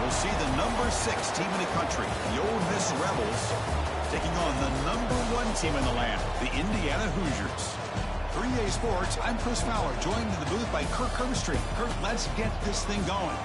we'll see the number 6 team in the country, the Ole Miss Rebels, taking on the number 1 team in the land, the Indiana Hoosiers. 3A Sports, I'm Chris Fowler, joined in the booth by Kirk Herbstreit. Kirk, let's get this thing going.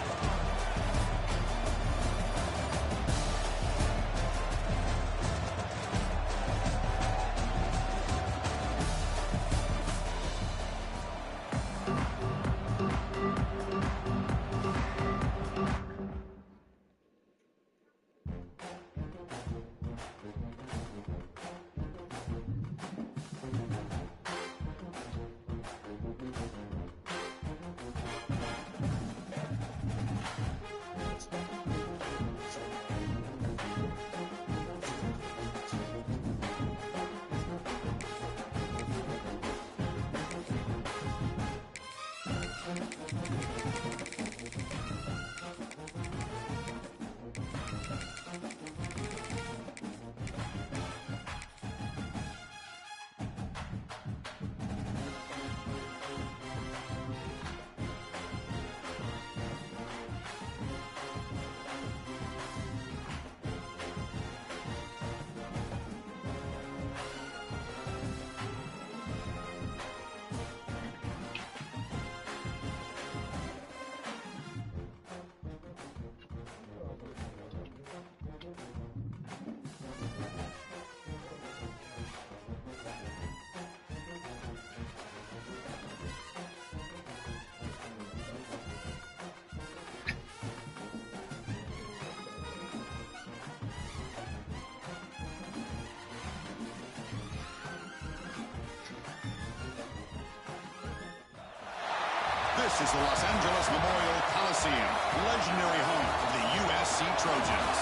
This is the Los Angeles Memorial Coliseum, legendary home of the USC Trojans.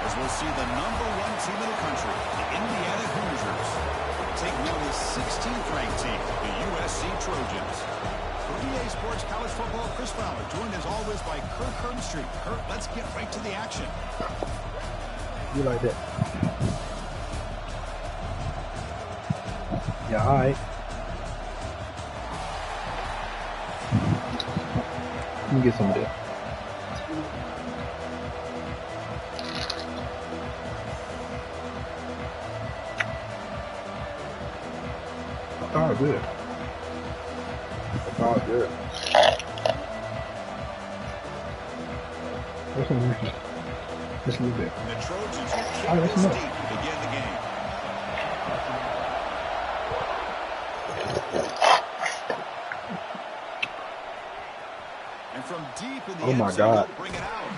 As we'll see the number 1 team in the country, the Indiana Hoosiers, taking on the 16th ranked team, the USC Trojans. 3A Sports College Football, Chris Fowler, joined as always by Kirk Herbstreit. Kirk, let's get right to the action. You like that? Yeah, all right. Let me get some of that. Oh, good. Oh, good. That's a little bit. Just a little bit. The Trojans will kick this deep to begin the game. And from deep in the end zone, he'll bring it out.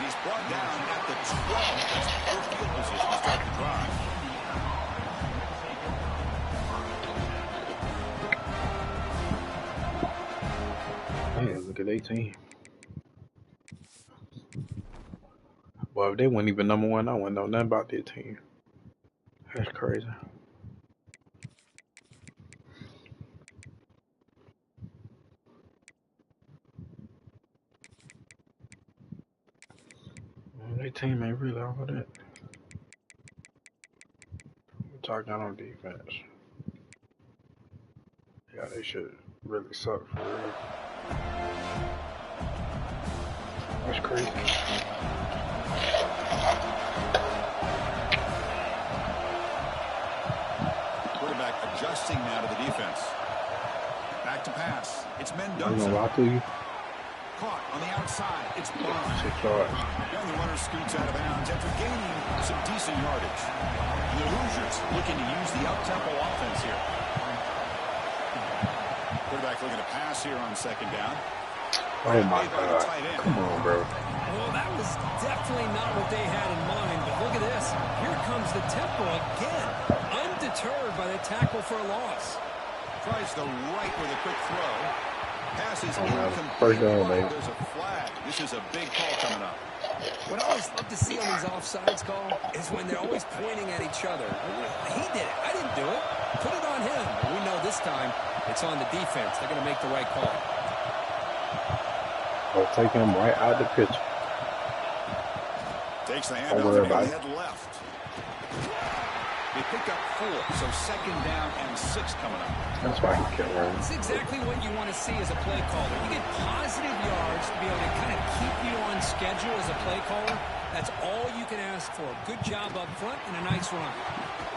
He's brought down at the 12. That's poor field position to start the drive. Man, look at 18. Well, if they weren't even number 1, I wouldn't know nothing about their team. That's crazy. Their team ain't really all of that. We're talking on defense. Yeah, they should really suck for real. That's crazy. Quarterback adjusting now to the defense. Back to pass. It's Mendoza. I'm gonna lie to you. Caught on the outside. It's Bond. 6 yards. Now the runner scoots out of bounds after gaining some decent yardage. And the Hoosiers looking to use the up-tempo offense here. Quarterback looking to pass here on 2nd down. Oh my God. Come on, bro. Well, that was definitely not what they had in mind, but look at this. Here comes the tempo again. Undeterred by the tackle for a loss. Tries the right with a quick throw. Passes incomplete. First down, baby. There's a flag. This is a big call coming up. What I always love to see on these offsides call is when they're always pointing at each other. He did it. I didn't do it. Put it on him. We know this time it's on the defense. They're going to make the right call. I'll take him right out of the picture. Takes the handoff and head left. They pick up 4, so 2nd down and 6 coming up. That's why he can't run. It's exactly what you want to see as a play caller. You get positive yards to be able to kind of keep you on schedule. schedule as a play caller, that's all you can ask for. Good job up front and a nice run.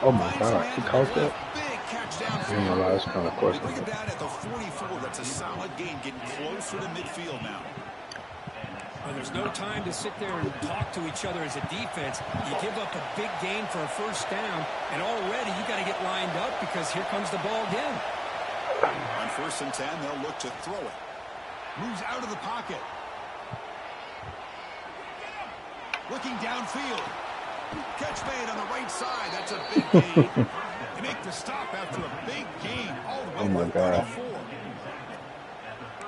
Oh my God, he caught that? Big catch I downfield. didn't realize it's kind of They questionable. bring it down at the 44. That's a solid gain, getting closer to midfield now. Well, there's no time to sit there and talk to each other as a defense. You give up a big gain for a first down, and already you got to get lined up because here comes the ball again. On 1st and 10, they'll look to throw it. Moves out of the pocket. Looking downfield. Catch made on the right side. That's a big gain. They make the stop after a big gain. All the way Oh my to God. 34.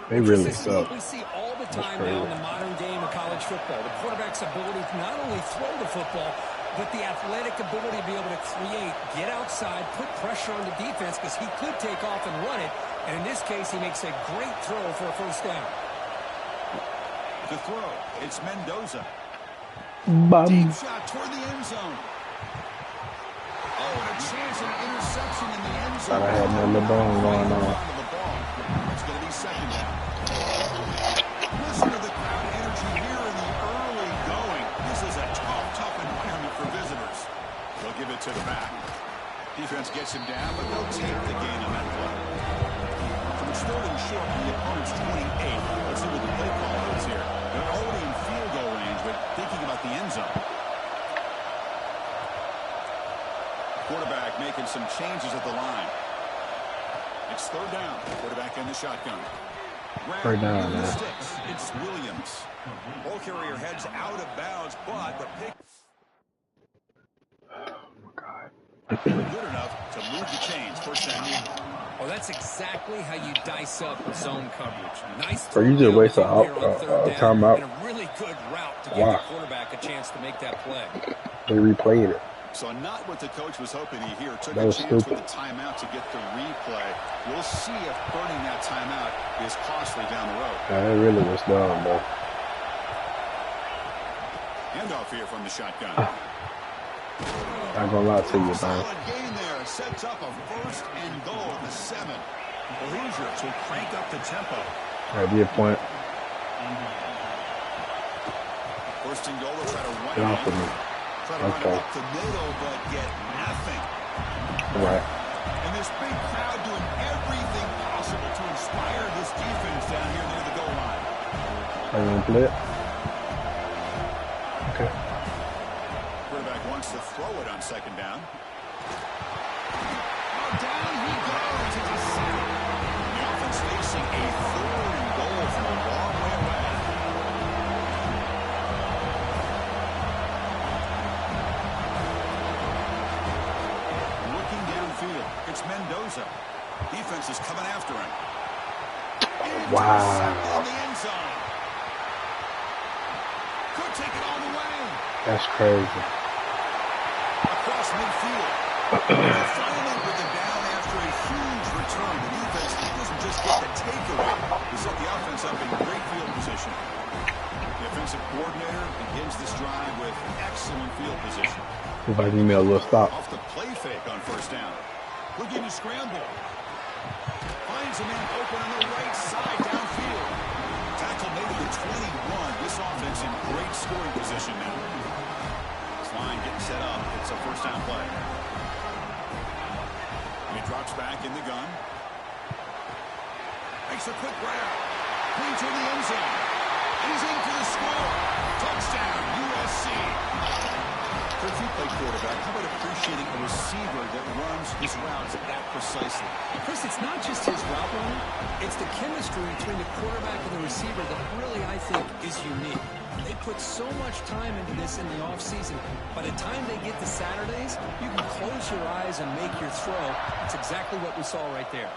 They really This is what suck. we see all the time now in the modern game of college football. The quarterback's ability to not only throw the football, but the athletic ability to be able to create, get outside, put pressure on the defense because he could take off and run it. And in this case, he makes a great throw for a first down. The throw. It's Mendoza. Bum. Deep shot toward the end zone. Oh, and a chance at an interception in the end zone. Thought I had no LeBron going on. It's going to be second down. Listen to the crowd energy here in the early going. This is a tough environment for visitors. They'll give it to the back. Defense gets him down, but they'll take the gain on that play. From 3rd and short from the opponent's 28. Let's see what the play call is here. They're already in field goal range, but thinking about the end zone. Quarterback making some changes at the line. It's 3rd down. Quarterback in the shotgun. Third down, man. Sticks. It's Williams. Ball carrier heads out of bounds, but the pick. Oh my God. Good enough to move the chains. First down. Well, that's exactly how you dice up zone coverage. Nice. So you just waste a timeout. And a really good route to give Wow. the quarterback a chance to make that play. They replayed it. So not what the coach was hoping to hear. Took That a was chance stupid. with the timeout to get the replay. We'll see if burning that timeout is costly down the road. That really was dumb, though. Handoff here from the shotgun. Not gonna lie to you, man. Solid gain there. Sets up a 1st and goal at the 7. The Hoosiers will crank up the tempo. That'd be a point. 1st and goal. They'll try to run Get it off of in. me. Try to run it Okay. up the middle, but get nothing. Right. And this big crowd doing everything possible to inspire this defense down here near the goal line. Are you gonna play it? Okay. Quarterback wants to throw it on 2nd down. Oh, down he goes. It's a sack. The offense facing a 3rd and goal from a long way away. Looking downfield. It's Mendoza. Defense is coming after him. Wow. In the end zone. Could take it all the way. That's crazy. Across midfield. Finally with the down after a huge return. The defense doesn't just get the takeaway. They set the offense up in great field position. The offensive coordinator begins this drive with excellent field position. If I give me a little stop. Off the play fake on 1st down. Looking to scramble. Finds a man open on the right side downfield. Tackle made at the 21. This offense in great scoring position now. This line getting set up. It's a 1st down play. And he drops back in the gun. Makes a quick grab. Clean to the end zone. He's in for the score. Touchdown, USC. If you play quarterback, how about appreciating a receiver that runs his routes that precisely? Chris, it's not just his route running. It's the chemistry between the quarterback and the receiver that really, I think, is unique. They put so much time into this in the offseason. By the time they get to Saturdays, you can close your eyes and make your throw. It's exactly what we saw right there.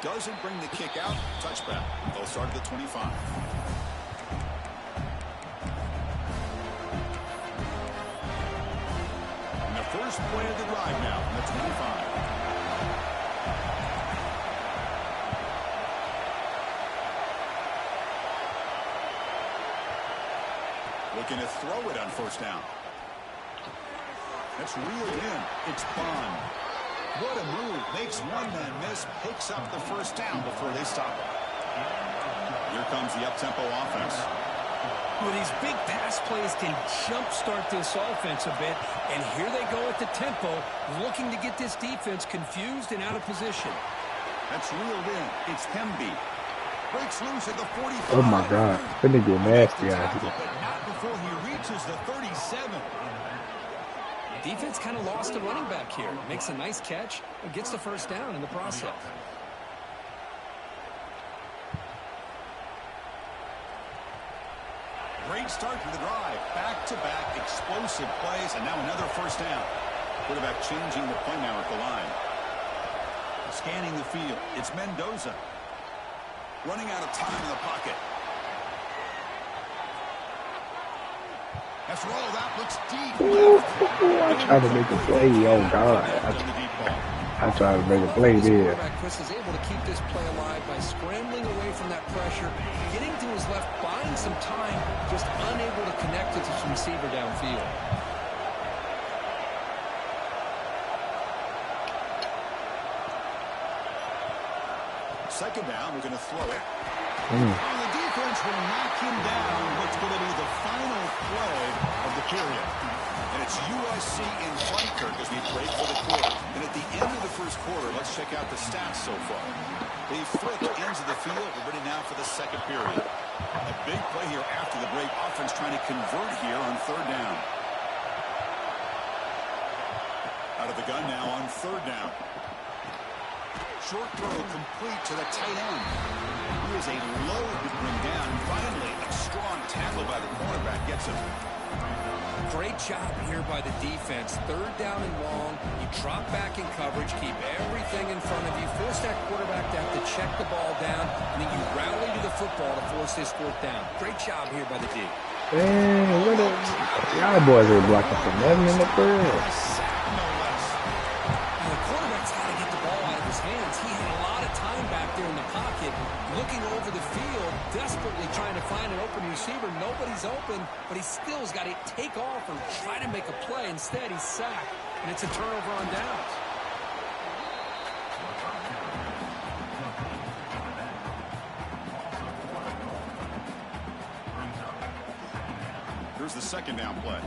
Doesn't bring the kick out. Touchback. They'll start at the 25. And the first play of the drive now from the 25. Looking to throw it on 1st down. That's reeled in. It's Bond. What a move. Makes one man miss, picks up the first down before they stop him. Here comes the up-tempo offense. Well, these big pass plays can jumpstart this offense a bit, and here they go at the tempo, looking to get this defense confused and out of position. That's reeled in. It's Hemby. Breaks loose at the 45. Oh my God, finna get nasty out here. But not before he reaches the 37. Defense kind of lost a running back here. Makes a nice catch and gets the first down in the process. Great start to the drive. Back-to-back explosive plays, and now another first down. Quarterback changing the play now at the line. Scanning the field. It's Mendoza. Running out of time in the pocket. After all, that looks deep left. I tried to make a play. Oh God, I tried to make a play there. Chris is able to keep this play alive by scrambling away from that pressure, getting to his left, buying some time, just unable to connect it to his receiver downfield. Second down, we're going to throw it. And the defense will knock him down what's going to be the final play of the period. And it's USC in front, Kirk, as we break for the quarter. And at the end of the first quarter, let's check out the stats so far. They flipped ends of the field. We're ready now for the second period. A big play here after the break. Offense trying to convert here on third down. Out of the gun now on third down. Short throw complete to the tight end. He is a load to bring down. Finally, a strong tackle by the cornerback gets him. Great job here by the defense. Third down and long. You drop back in coverage, keep everything in front of you, force that quarterback to have to check the ball down, and then you rally to the football to force this fourth down. Great job here by the D. Dang, what a... Y'all boys are blocking for nothing in the first. Looking over the field, desperately trying to find an open receiver. Nobody's open, but he still's got to take off or try to make a play. Instead, he's sacked, and it's a turnover on downs. Here's the second down play.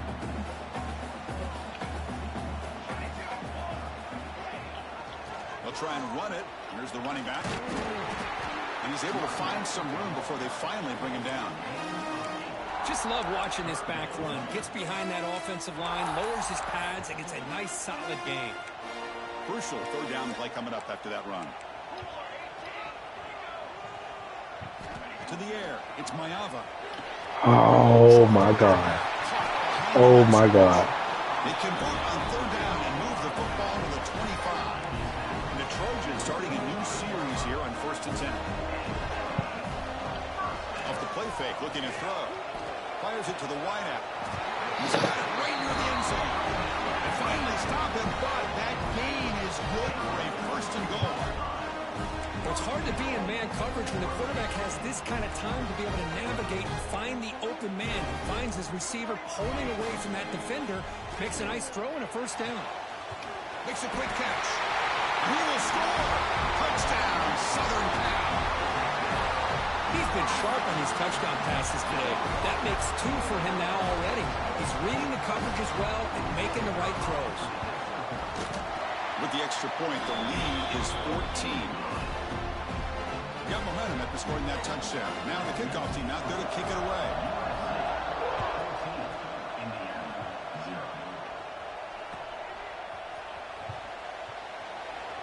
They'll try and run it. Here's the running back. And he's able to find some room before they finally bring him down. Just love watching this back run. Gets behind that offensive line, lowers his pads, and gets a nice, solid gain. Crucial third down play coming up after that run. To the air. It's Mayava. Oh, my God. Oh, my God. They convert on third down and move the football to the 25. And the Trojans starting a new series here on 1st and 10. Off the play fake, looking to throw. Fires it to the wideout. He's got it right near the end zone. And finally stop him, but that gain is good for a 1st and goal. Well, it's hard to be in man coverage when the quarterback has this kind of time to be able to navigate and find the open man. He finds his receiver pulling away from that defender, makes a nice throw and a first down. Makes a quick catch. He will score. Touchdown, Southern Cal. He's been sharp on these touchdown passes today. That makes 2 for him now already. He's reading the coverage as well and making the right throws. With the extra point, the lead is 14. Got momentum after scoring that touchdown. Now the kickoff team out there to kick it away.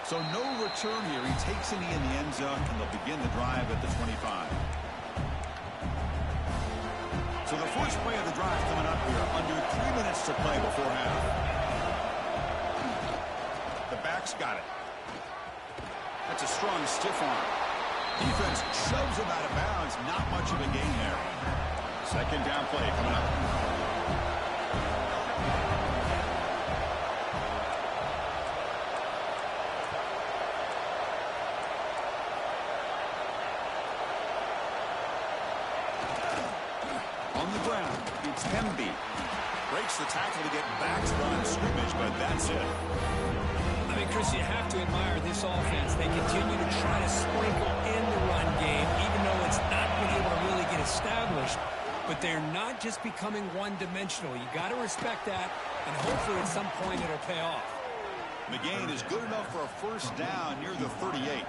So no return here. He takes it in the end zone, and they'll begin the drive at the 25. So the first play of the drive coming up here. Under 3 minutes to play before half. The back's got it. That's a strong stiff arm. Defense shoves him out of bounds. Not much of a gain there. Second down play coming up. On the ground, it's Hemby. Breaks the tackle to get back to the line of scrimmage, but that's it. I mean, Chris, you have to admire this offense. They continue to try to sprinkle in the run game, even though it's not been able to really get established. But they're not just becoming one-dimensional. You got to respect that, and hopefully at some point it'll pay off. The gain is good enough for a first down near the 38.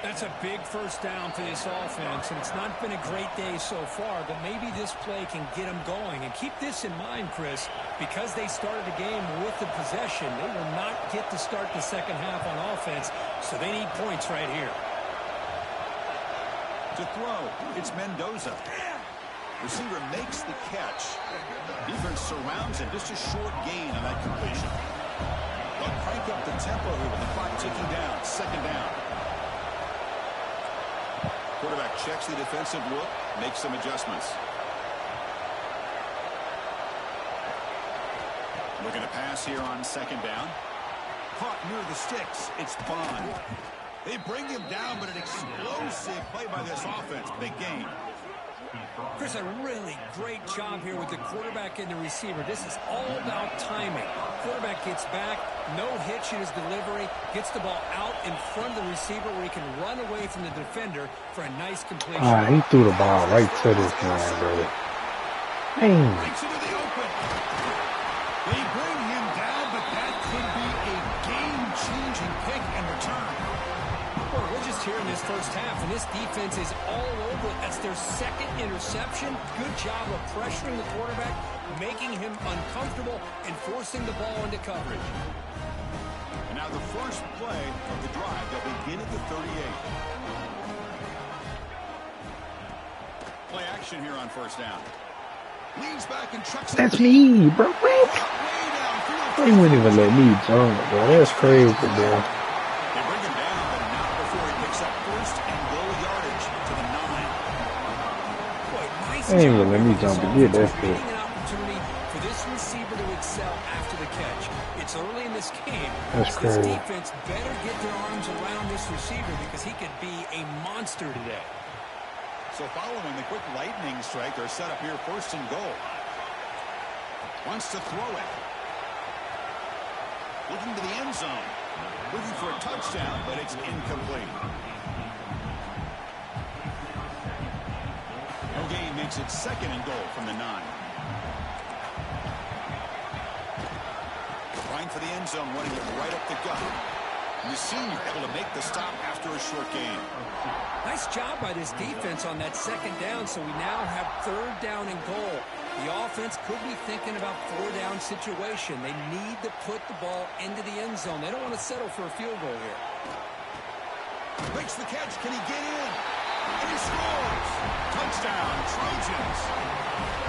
That's a big first down for this offense, and it's not been a great day so far, but maybe this play can get them going. And keep this in mind, Chris, because they started the game with the possession, they will not get to start the second half on offense, so they need points right here. To throw, it's Mendoza. Receiver makes the catch. Defense surrounds him. Just a short gain on that completion. They'll crank up the tempo here with the clock ticking down. Second down. Quarterback checks the defensive look, makes some adjustments. Looking to pass here on second down. Caught near the sticks. It's Bond. They bring him down, but an explosive play by this offense. Big game. Chris, a really great job here with the quarterback and the receiver. This is all about timing. Quarterback gets back, no hitch in his delivery, gets the ball out in front of the receiver where he can run away from the defender for a nice completion. He threw the ball right to this man, bro. Dang. Takes it to the open. They bring him down, but that could be a game-changing pick and return. Well, we're just here in this first half, and this defense is all over it. That's their second interception. Good job of pressuring the quarterback, making him uncomfortable, and forcing the ball into coverage. And now the first play of the drive. They'll begin at the 38. Play action here on first down. Leans back and chucks it. That's me, bro. They wouldn't even let me jump, bro. That's crazy, bro. They ain't even let me jump to get that shit. An opportunity for this receiver to excel after the catch. It's early in this game. That's crazy. This defense better get their arms around this receiver because he could be a monster today. So following the quick lightning strike, they're set up here first and goal. Wants to throw it. Looking to the end zone. Looking for a touchdown, but it's incomplete. No gain makes it second and goal from the 9. Trying for the end zone, running it right up the gut. And the senior able to make the stop after a short gain. Nice job by this defense on that second down, so we now have third down and goal. The offense could be thinking about four-down situation. They need to put the ball into the end zone. They don't want to settle for a field goal here. Makes the catch. Can he get in? And he scores. Touchdown, Trojans.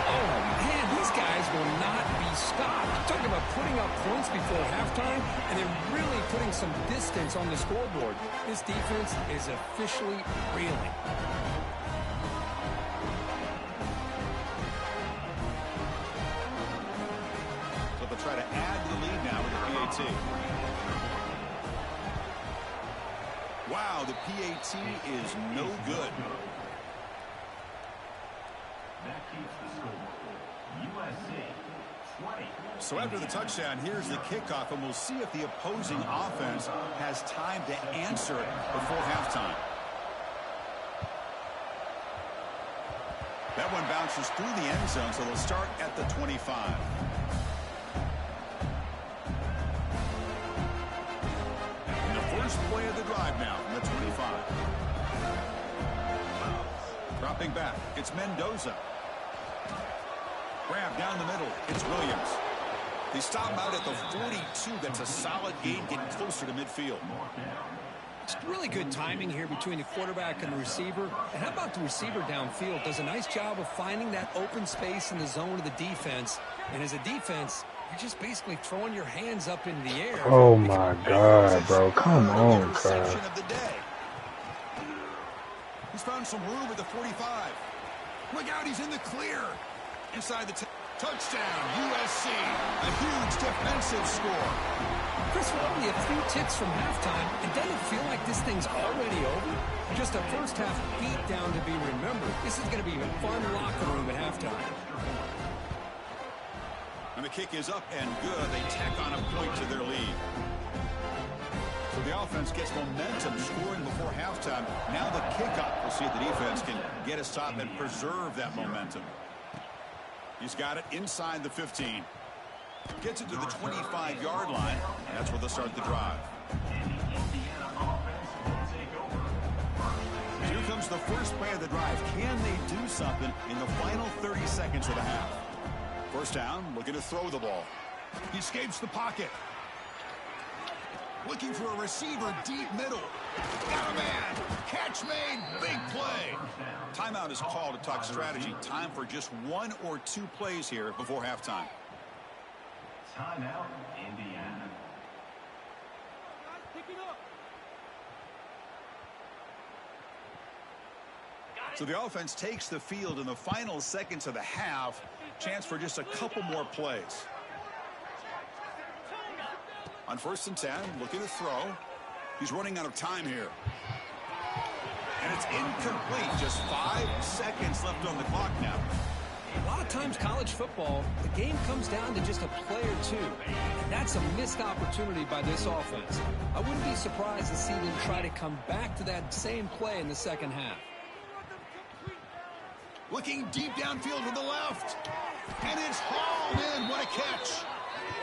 Oh, man, these guys will not be stopped. Talking about putting up points before halftime, and they're really putting some distance on the scoreboard. This defense is officially reeling. So they'll try to add to the lead now with the PAT. Wow, the PAT is no good. That keeps the score. USC 20. So after the touchdown, here's the kickoff, and we'll see if the opposing offense has time to answer it before halftime. That one bounces through the end zone, so they'll start at the 25. And the first play of the drive now from the 25. Dropping back, it's Mendoza. Grab down the middle, it's Williams. They stop him out at the 42. That's a solid gain, getting closer to midfield. It's really good timing here between the quarterback and the receiver. And how about the receiver downfield? Does a nice job of finding that open space in the zone of the defense. And as a defense, you're just basically throwing your hands up in the air. Oh my God, bro. Come on, bro. He's found some room at the 45. Look out, he's in the clear. Inside the touchdown, USC. A huge defensive score. Chris, we're only a few ticks from halftime. It doesn't feel like this thing's already over. Just a first half beat down to be remembered. This is going to be a fun locker room at halftime. And the kick is up and good. They tack on a point to their lead. So the offense gets momentum scoring before halftime. Now the kickoff. We'll see if the defense can get a stop and preserve that momentum. He's got it inside the 15. Gets it to the 25-yard line, and that's where they'll start the drive. Here comes the first play of the drive. Can they do something in the final 30 seconds of the half? First down, looking to throw the ball. He escapes the pocket. Looking for a receiver deep middle. Got a man. Catch made. Big play. Timeout is called to talk strategy. Time for just 1 or 2 plays here before halftime. Timeout, Indiana. So the offense takes the field in the final seconds of the half. Chance for just a couple more plays. On 1st and 10, looking to throw. He's running out of time here. And it's incomplete. Just 5 seconds left on the clock now. A lot of times college football, the game comes down to just a play or two. And that's a missed opportunity by this offense. I wouldn't be surprised to see them try to come back to that same play in the second half. Looking deep downfield to the left. And it's hauled in. What a catch.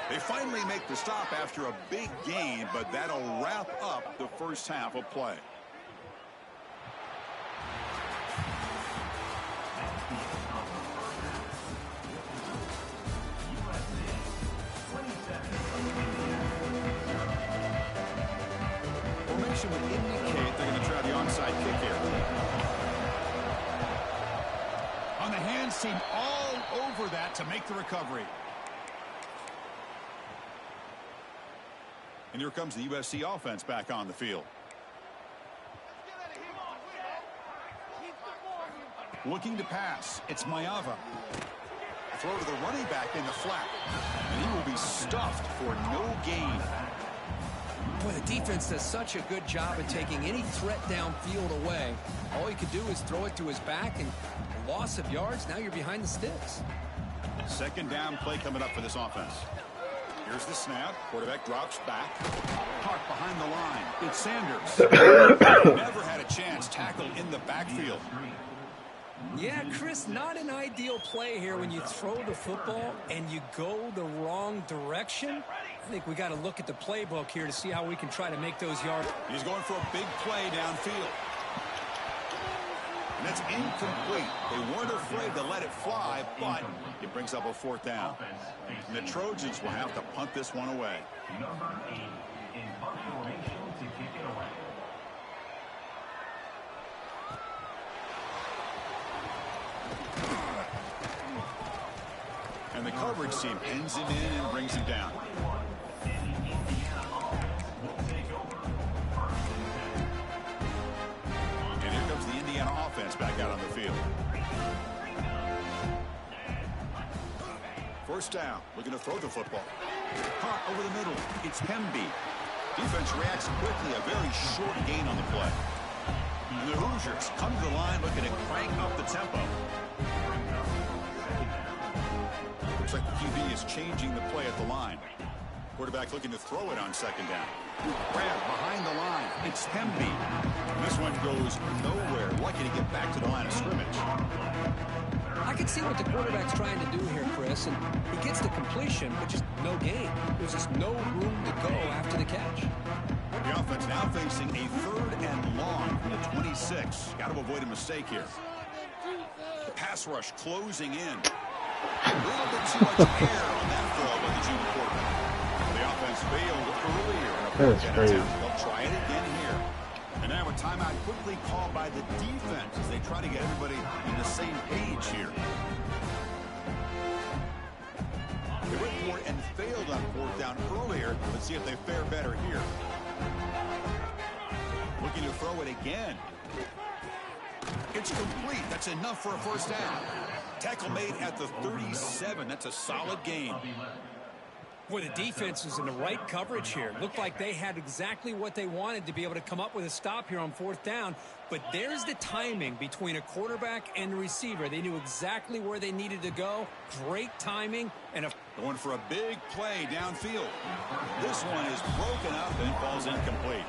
They finally make the stop after a big gain, but that'll wrap up the first half of play. Formation would indicate they're going to try the onside kick here. On the hands team, all over that to make the recovery. And here comes the USC offense back on the field. Looking to pass. It's Mayava. Throw to the running back in the flat. And he will be stuffed for no gain. Boy, the defense does such a good job at taking any threat downfield away. All you could do is throw it to his back, and a loss of yards, now you're behind the sticks. Second down play coming up for this offense. Here's the snap. Quarterback drops back. Caught behind the line. It's Sanders. Never had a chance. Tackle in the backfield. Yeah, Chris, not an ideal play here when you throw the football and you go the wrong direction. I think we got to look at the playbook here to see how we can try to make those yards. He's going for a big play downfield. And it's incomplete. They weren't afraid to let it fly, but it brings up a 4th down. And the Trojans will have to punt this one away. Number 8 in punt formation to kick it away. And the coverage team pins him in and brings him down. And here comes the Indiana offense back out on the field. First down, looking to throw the football. Caught over the middle. It's Hemby. Defense reacts quickly. A very short gain on the play. And the Hoosiers come to the line looking to crank up the tempo. Looks like the QB is changing the play at the line. Quarterback looking to throw it on 2nd down. Grab behind the line. It's Hemby. This one goes nowhere. Lucky to get back to the line of scrimmage. I can see what the quarterback's trying to do here, Chris, and he gets the completion, but just no gain. There's just no room to go after the catch. The offense now facing a 3rd and long from the 26. Got to avoid a mistake here. The pass rush closing in. A little bit too much air on that throw by the junior quarterback. The offense failed earlier in a attempt. They'll try it again here. And now a timeout quickly called by the defense as they try to get everybody on the same page here. They went for it and failed on 4th down earlier. Let's see if they fare better here. Looking to throw it again. It's complete. That's enough for a 1st down. Tackle made at the 37. That's a solid gain. Boy, the defense was in the right coverage here. Looked like they had exactly what they wanted to be able to come up with a stop here on 4th down. But there's the timing between a quarterback and the receiver. They knew exactly where they needed to go. Great timing. And going for a big play downfield. This one is broken up and falls incomplete.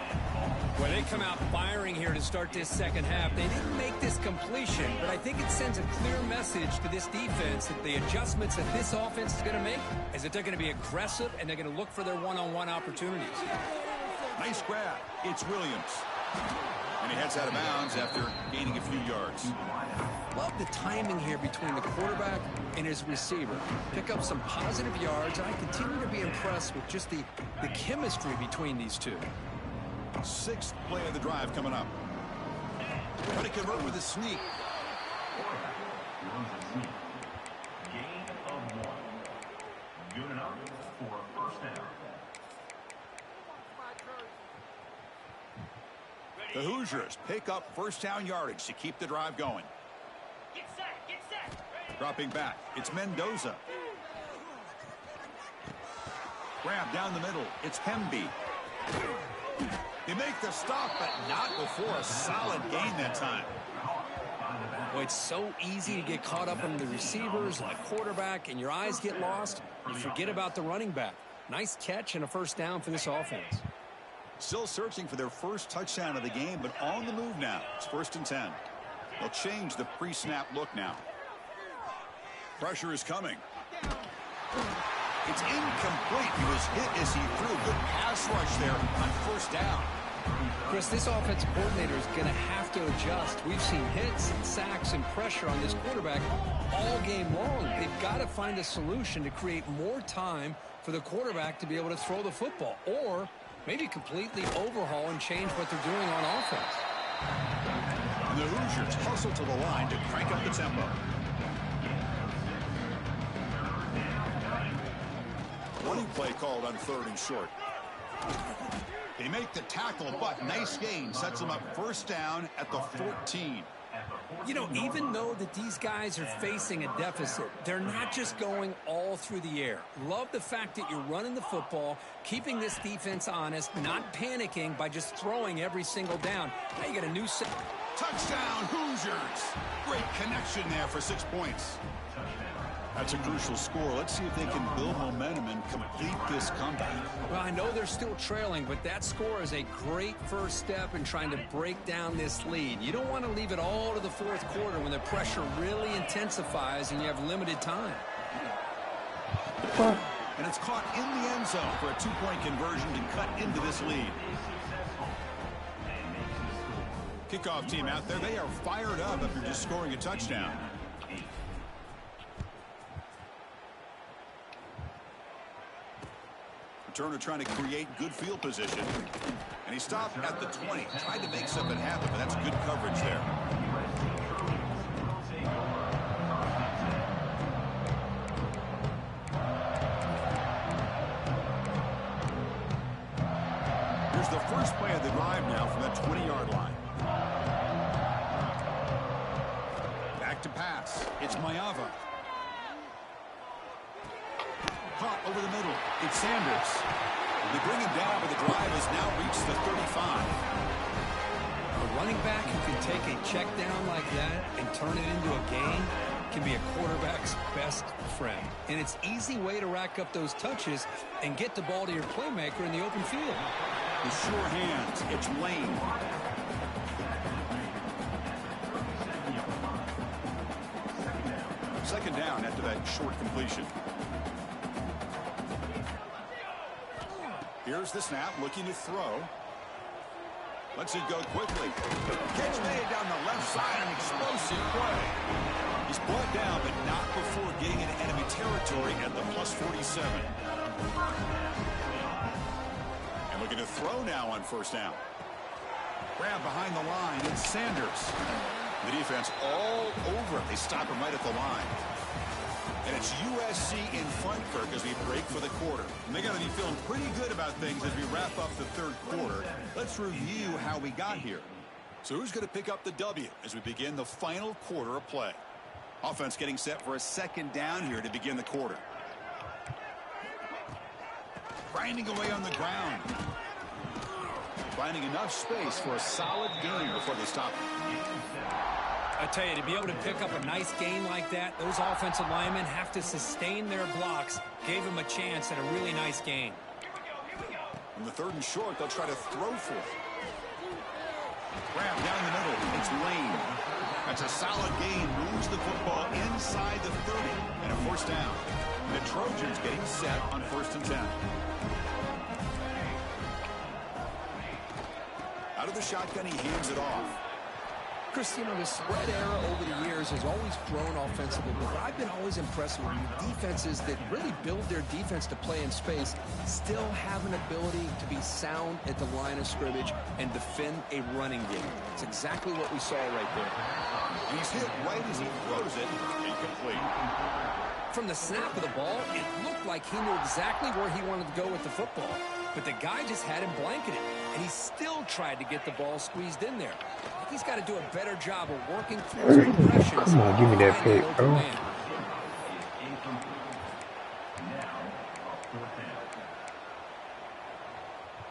Well, they come out firing here to start this second half. They didn't make this completion, but I think it sends a clear message to this defense that the adjustments that this offense is going to make is that they're going to be aggressive and they're going to look for their one-on-one opportunities. Nice grab. It's Williams. And he heads out of bounds after gaining a few yards. Love the timing here between the quarterback and his receiver. Pick up some positive yards, and I continue to be impressed with just the chemistry between these two. 6th play of the drive coming up. Trying to convert with a sneak. Gain of 1. Good enough for a first down. The Hoosiers pick up first down yardage to keep the drive going. Get set. Dropping back, it's Mendoza. Grab down the middle, it's Hemby. They make the stop, but not before a solid gain that time. Well, it's so easy to get caught up in the receivers and the quarterback, and your eyes get lost. You forget about the running back. Nice catch and a first down for this offense. Still searching for their first touchdown of the game, but on the move now. It's 1st and 10. They'll change the pre-snap look now. Pressure is coming. It's incomplete. He was hit as he threw. Good pass rush there on first down. Chris, this offensive coordinator is going to have to adjust. We've seen hits and sacks and pressure on this quarterback all game long. They've got to find a solution to create more time for the quarterback to be able to throw the football, or maybe completely overhaul and change what they're doing on offense. And the Hoosiers hustle to the line to crank up the tempo. Running play called on 3rd and short. They make the tackle, but nice gain sets them up first down at the 14. You know, even though that these guys are facing a deficit, they're not just going all through the air. Love the fact that you're running the football, keeping this defense honest, not panicking by just throwing every single down. Now you got a new set. Touchdown, Hoosiers! Great connection there for 6 points. That's a crucial score. Let's see if they can build momentum and complete this comeback. Well, I know they're still trailing, but that score is a great first step in trying to break down this lead. You don't want to leave it all to the 4th quarter when the pressure really intensifies and you have limited time. And it's caught in the end zone for a 2-point conversion to cut into this lead. Kickoff team out there, they are fired up after just scoring a touchdown. Turner trying to create good field position. And he stopped at the 20. Tried to make something happen, but that's good coverage there. Here's the first play of the drive now from that 20-yard line. Back to pass. It's Mayava. Caught over the middle. It's Sanders. They bring him down, but the drive has now reached the 35. A running back who can take a check down like that and turn it into a gain can be a quarterback's best friend. And it's an easy way to rack up those touches and get the ball to your playmaker in the open field. With sure hands, it's Lane. Second down after that short completion. Here's the snap, looking to throw. Lets it go quickly. Catch made down the left side, an explosive play. He's brought down, but not before getting into enemy territory at the +47. And looking to throw now on first down. Grab behind the line, it's Sanders. The defense all over it. They stop him right at the line. And it's USC in front, Kirk, as we break for the quarter. And they got to be feeling pretty good about things as we wrap up the third quarter. Let's review how we got here. So who's going to pick up the W as we begin the final quarter of play? Offense getting set for a second down here to begin the quarter. grinding away on the ground. Finding enough space for a solid gain before they stop him. I tell you, to be able to pick up a nice gain like that, those offensive linemen have to sustain their blocks. Gave him a chance at a really nice gain. On the 3rd and short, they'll try to throw for it. Grab down the middle. It's Lane. That's a solid gain. Moves the football inside the 30 and a 1st down. The Trojans getting set on 1st and 10. Out of the shotgun, he hands it off. Chris, you know, the spread era over the years has always grown offensively, but I've been always impressed with defenses that really build their defense to play in space, still have an ability to be sound at the line of scrimmage and defend a running game. It's exactly what we saw right there. And he's hit right as he throws it. Incomplete. From the snap of the ball, it looked like he knew exactly where he wanted to go with the football, but the guy just had him blanketed, and he still tried to get the ball squeezed in there. He's got to do a better job of working through his progressions. Come on, give me that pick, bro.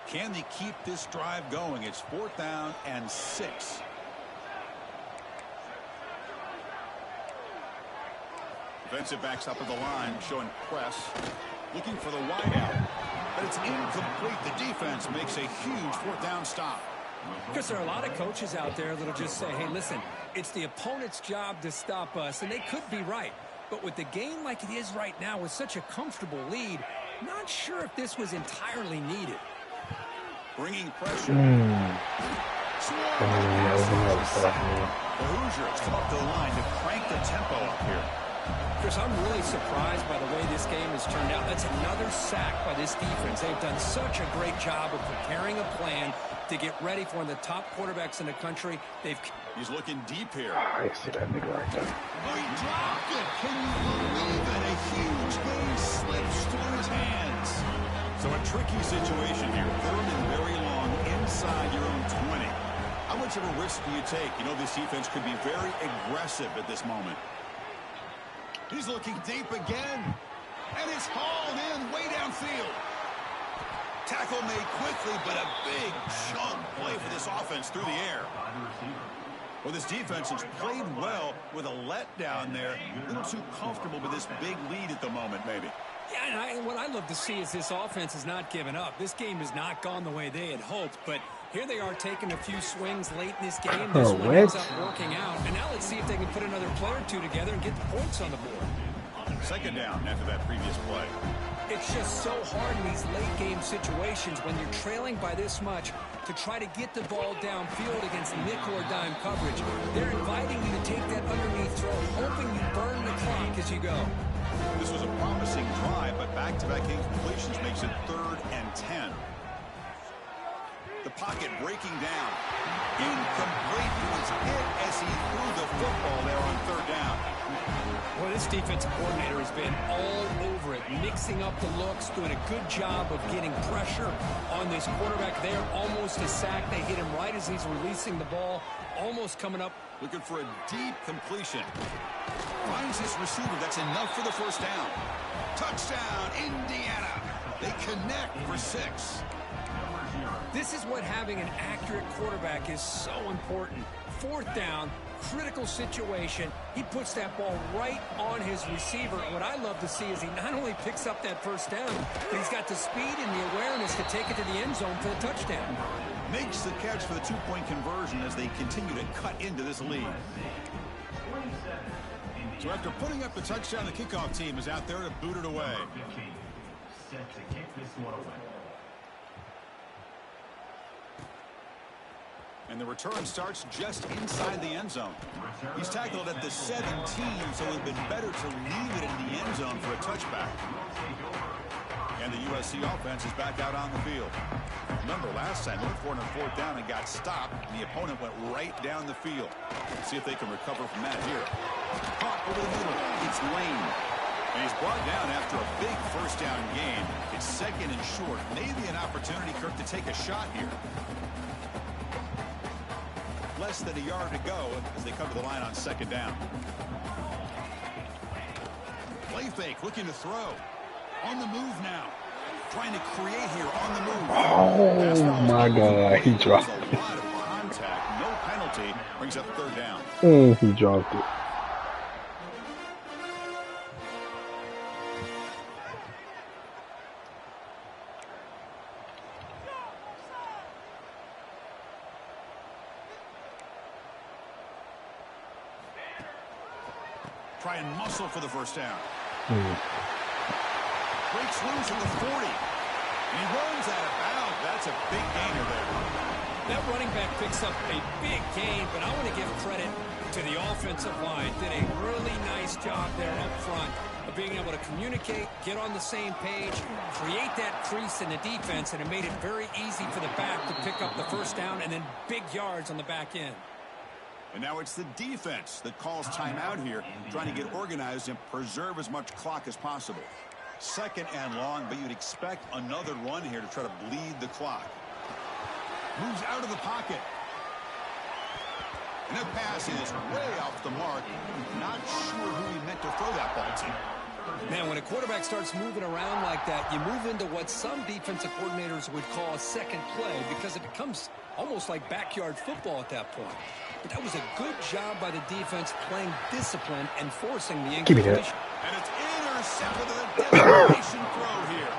Can they keep this drive going? It's 4th down and 6. Defensive backs up at the line, showing press, looking for the wideout, but it's incomplete. The defense makes a huge 4th down stop. Because there are a lot of coaches out there that'll just say, hey, listen, it's the opponent's job to stop us, and they could be right. But with the game like it is right now with such a comfortable lead, not sure if this was entirely needed. Bringing pressure. The Hoosiers come up to the line to crank the tempo up here. Chris, I'm really surprised by the way this game has turned out. That's another sack by this defense. They've done such a great job of preparing a plan to get ready for one of the top quarterbacks in the country. He's looking deep here. I see that nigga right there. Oh, he dropped it. Can you believe it? A huge gain slips through his hands. So a tricky situation here. 3rd and very long inside your own 20. How much of a risk do you take? You know, this defense could be very aggressive at this moment. He's looking deep again. And it's hauled in way downfield. Tackle made quickly, but a big chunk play for this offense through the air. Well, this defense has played well with a letdown there. A little too comfortable with this big lead at the moment, maybe. Yeah, and what I love to see is this offense has not given up. This game has not gone the way they had hoped, but here they are taking a few swings late in this game. This one ends up working out, and now let's see if they can put another player or two together and get the points on the board. 2nd down after that previous play. It's just so hard in these late game situations when you're trailing by this much to try to get the ball downfield against nickel or dime coverage. They're inviting you to take that underneath throw, hoping you burn the clock as you go. This was a promising drive, but back-to-back incompletions makes it 3rd and 10. The pocket breaking down. Incomplete. He was hit as he threw the football there on 3rd down. Well, this defensive coordinator has been all over it, mixing up the looks, doing a good job of getting pressure on this quarterback there. Almost a sack. They hit him right as he's releasing the ball, almost coming up. Looking for a deep completion. Finds his receiver. That's enough for the 1st down. Touchdown, Indiana. They connect for 6. This is what having an accurate quarterback is so important. 4th down, critical situation. He puts that ball right on his receiver. What I love to see is he not only picks up that 1st down, but he's got the speed and the awareness to take it to the end zone for the touchdown. Makes the catch for the 2-point conversion as they continue to cut into this lead. So after putting up the touchdown, the kickoff team is out there to boot it away. Set to kick this one away. And the return starts just inside the end zone. He's tackled at the 17, so it would have been better to leave it in the end zone for a touchback. And the USC offense is back out on the field. Remember, last time, they went for it on 4th down and got stopped, and the opponent went right down the field. Let's see if they can recover from that here. Caught over the middle. It's Lane. And he's brought down after a big 1st down gain. It's 2nd and short. Maybe an opportunity, Kirk, to take a shot here. Less than a yard to go as they come to the line on 2nd down. Play fake, looking to throw. On the move now. Trying to create here on the move. Oh my God, he dropped it. A lot of contact, no penalty, brings up third down. He dropped it. Try and muscle for the first down. Breaks loose at the 40. And he runs out of bounds. That's a big gainer there. That running back picks up a big gain, but I want to give credit to the offensive line. Did a really nice job there up front of being able to communicate, get on the same page, create that crease in the defense, and it made it very easy for the back to pick up the first down and then big yards on the back end. And now it's the defense that calls timeout here, trying to get organized and preserve as much clock as possible. Second and long, but you'd expect another run here to try to bleed the clock. Moves out of the pocket. And that pass is way off the mark. Not sure who he meant to throw that ball to. Man, when a quarterback starts moving around like that, you move into what some defensive coordinators would call a second play because it becomes almost like backyard football at that point. But that was a good job by the defense playing discipline and forcing the incompletion. And it's intercepted with a desperation throw here.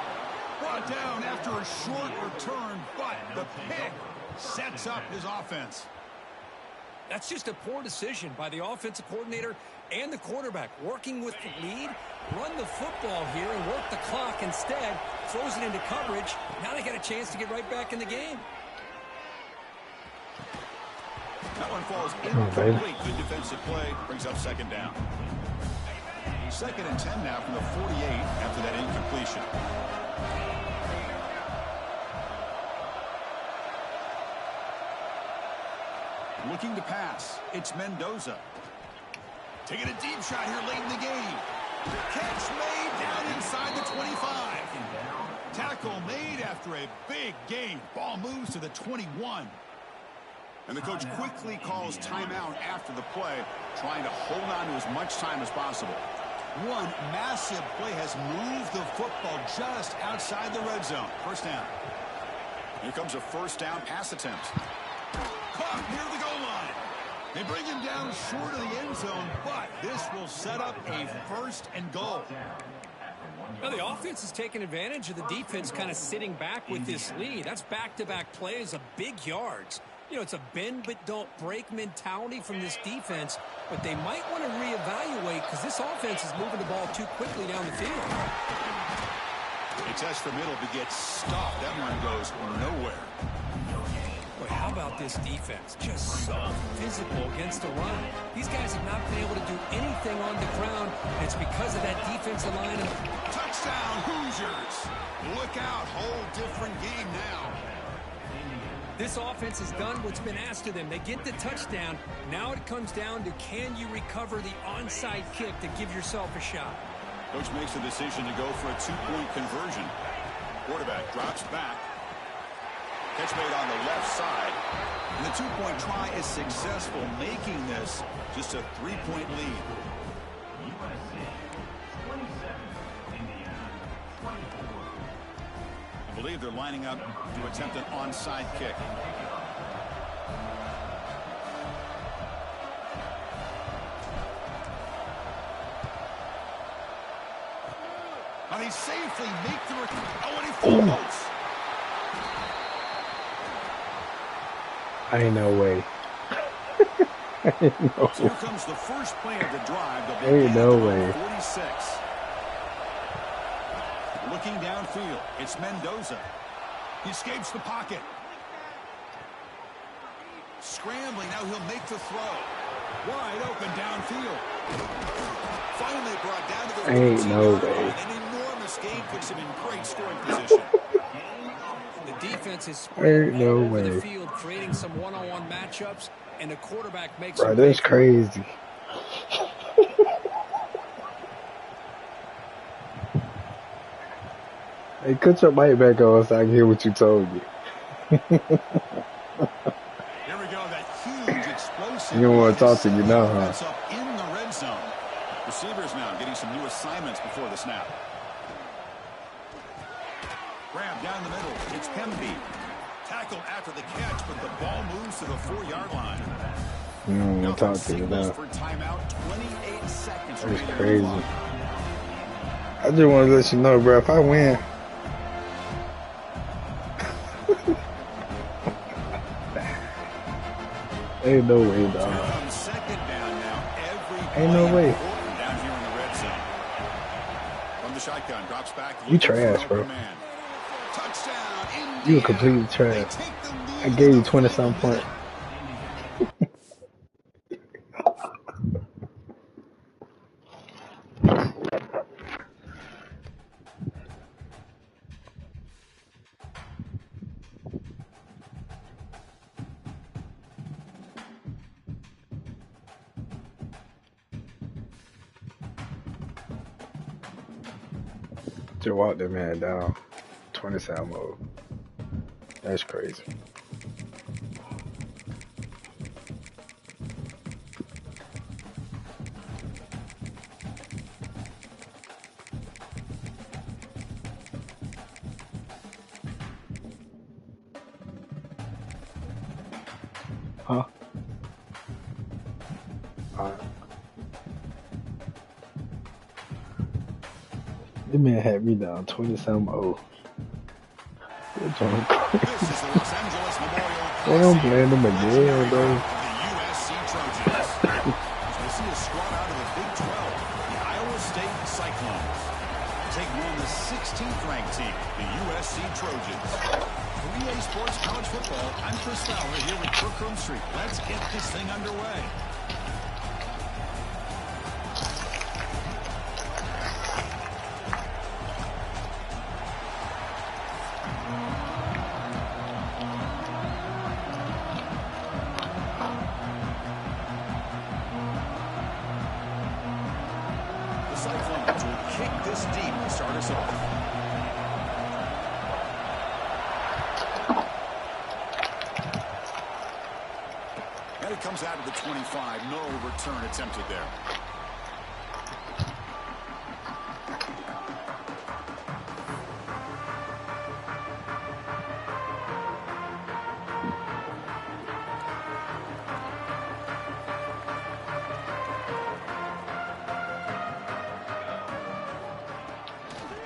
Brought down after a short return, but the pick sets up his offense. That's just a poor decision by the offensive coordinator and the quarterback. Working with the lead, run the football here and work the clock instead. Throws it into coverage. Now they got a chance to get right back in the game. That one falls incomplete. Good defensive play. Brings up second down. Second and 10 now from the 48 after that incompletion. Looking to pass. It's Mendoza. Taking a deep shot here late in the game. Catch made down inside the 25. Tackle made after a big gain. Ball moves to the 21. And the coach quickly calls timeout after the play, trying to hold on to as much time as possible. One massive play has moved the football just outside the red zone. First down. Here comes a first down pass attempt. Caught near the goal line. They bring him down short of the end zone, but this will set up a first and goal. Now the offense is taking advantage of the defense kind of sitting back with this lead. That's back-to-back plays of big yards. You know, it's a bend but don't break mentality from this defense, but they might want to reevaluate because this offense is moving the ball too quickly down the field. A test for middle to get stopped. That one goes nowhere. Boy, how about this defense? Just so physical against the run. These guys have not been able to do anything on the ground, and it's because of that defensive line. Touchdown, Hoosiers. Look out, whole different game now. This offense has done what's been asked of them. They get the touchdown. Now it comes down to can you recover the onside kick to give yourself a shot. Coach makes the decision to go for a two-point conversion. Quarterback drops back. Catch made on the left side. And the two-point try is successful, making this just a three-point lead. I believe they're lining up to attempt an onside kick. And he safely make the oh, and he fumbles. Ain't no way. Ain't no So here comes the first play of the drive. Ain't no way. 46. Looking downfield, it's Mendoza. He escapes the pocket. Scrambling, now he'll make the throw. Wide open downfield. Finally brought down to the Ain't no way. An enormous gain puts him in great scoring position. The defense is spread Ain't no all over the way. field, creating some one-on-one matchups, and the quarterback makes Bro, them that's pay. crazy. Hey, cut your mic back on so I can hear what you told me. Here we go, that huge explosive. You don't want to talk to you now, huh? That's up in the red zone. Receivers now getting some new assignments before the snap. Grab down the middle. It's Pemby. Tackled after the catch, but the ball moves to the 4-yard line. Talk to you now. For timeout, 28 seconds. That's crazy. I just want to let you know, bro, if I win, ain't no way, dog. Second down now. Ain't no way. Down here in the red zone. From the shotgun, drops back. You trash, bro. Touchdown. You a complete trash. I gave you 20-something points. Just walk that man down. 20-sound mode. That's crazy. Huh? Alright. This man had me down 20-something. They don't blame them again, bro. The USC Trojans. We'll see a squad out of the Big 12, the Iowa State Cyclones. Taking on the 16th ranked team, the USC Trojans. 3A Sports College Football. I'm Chris Fowler here with Kirk Street. Let's get this thing underway. Comes out of the 25. No return attempted there.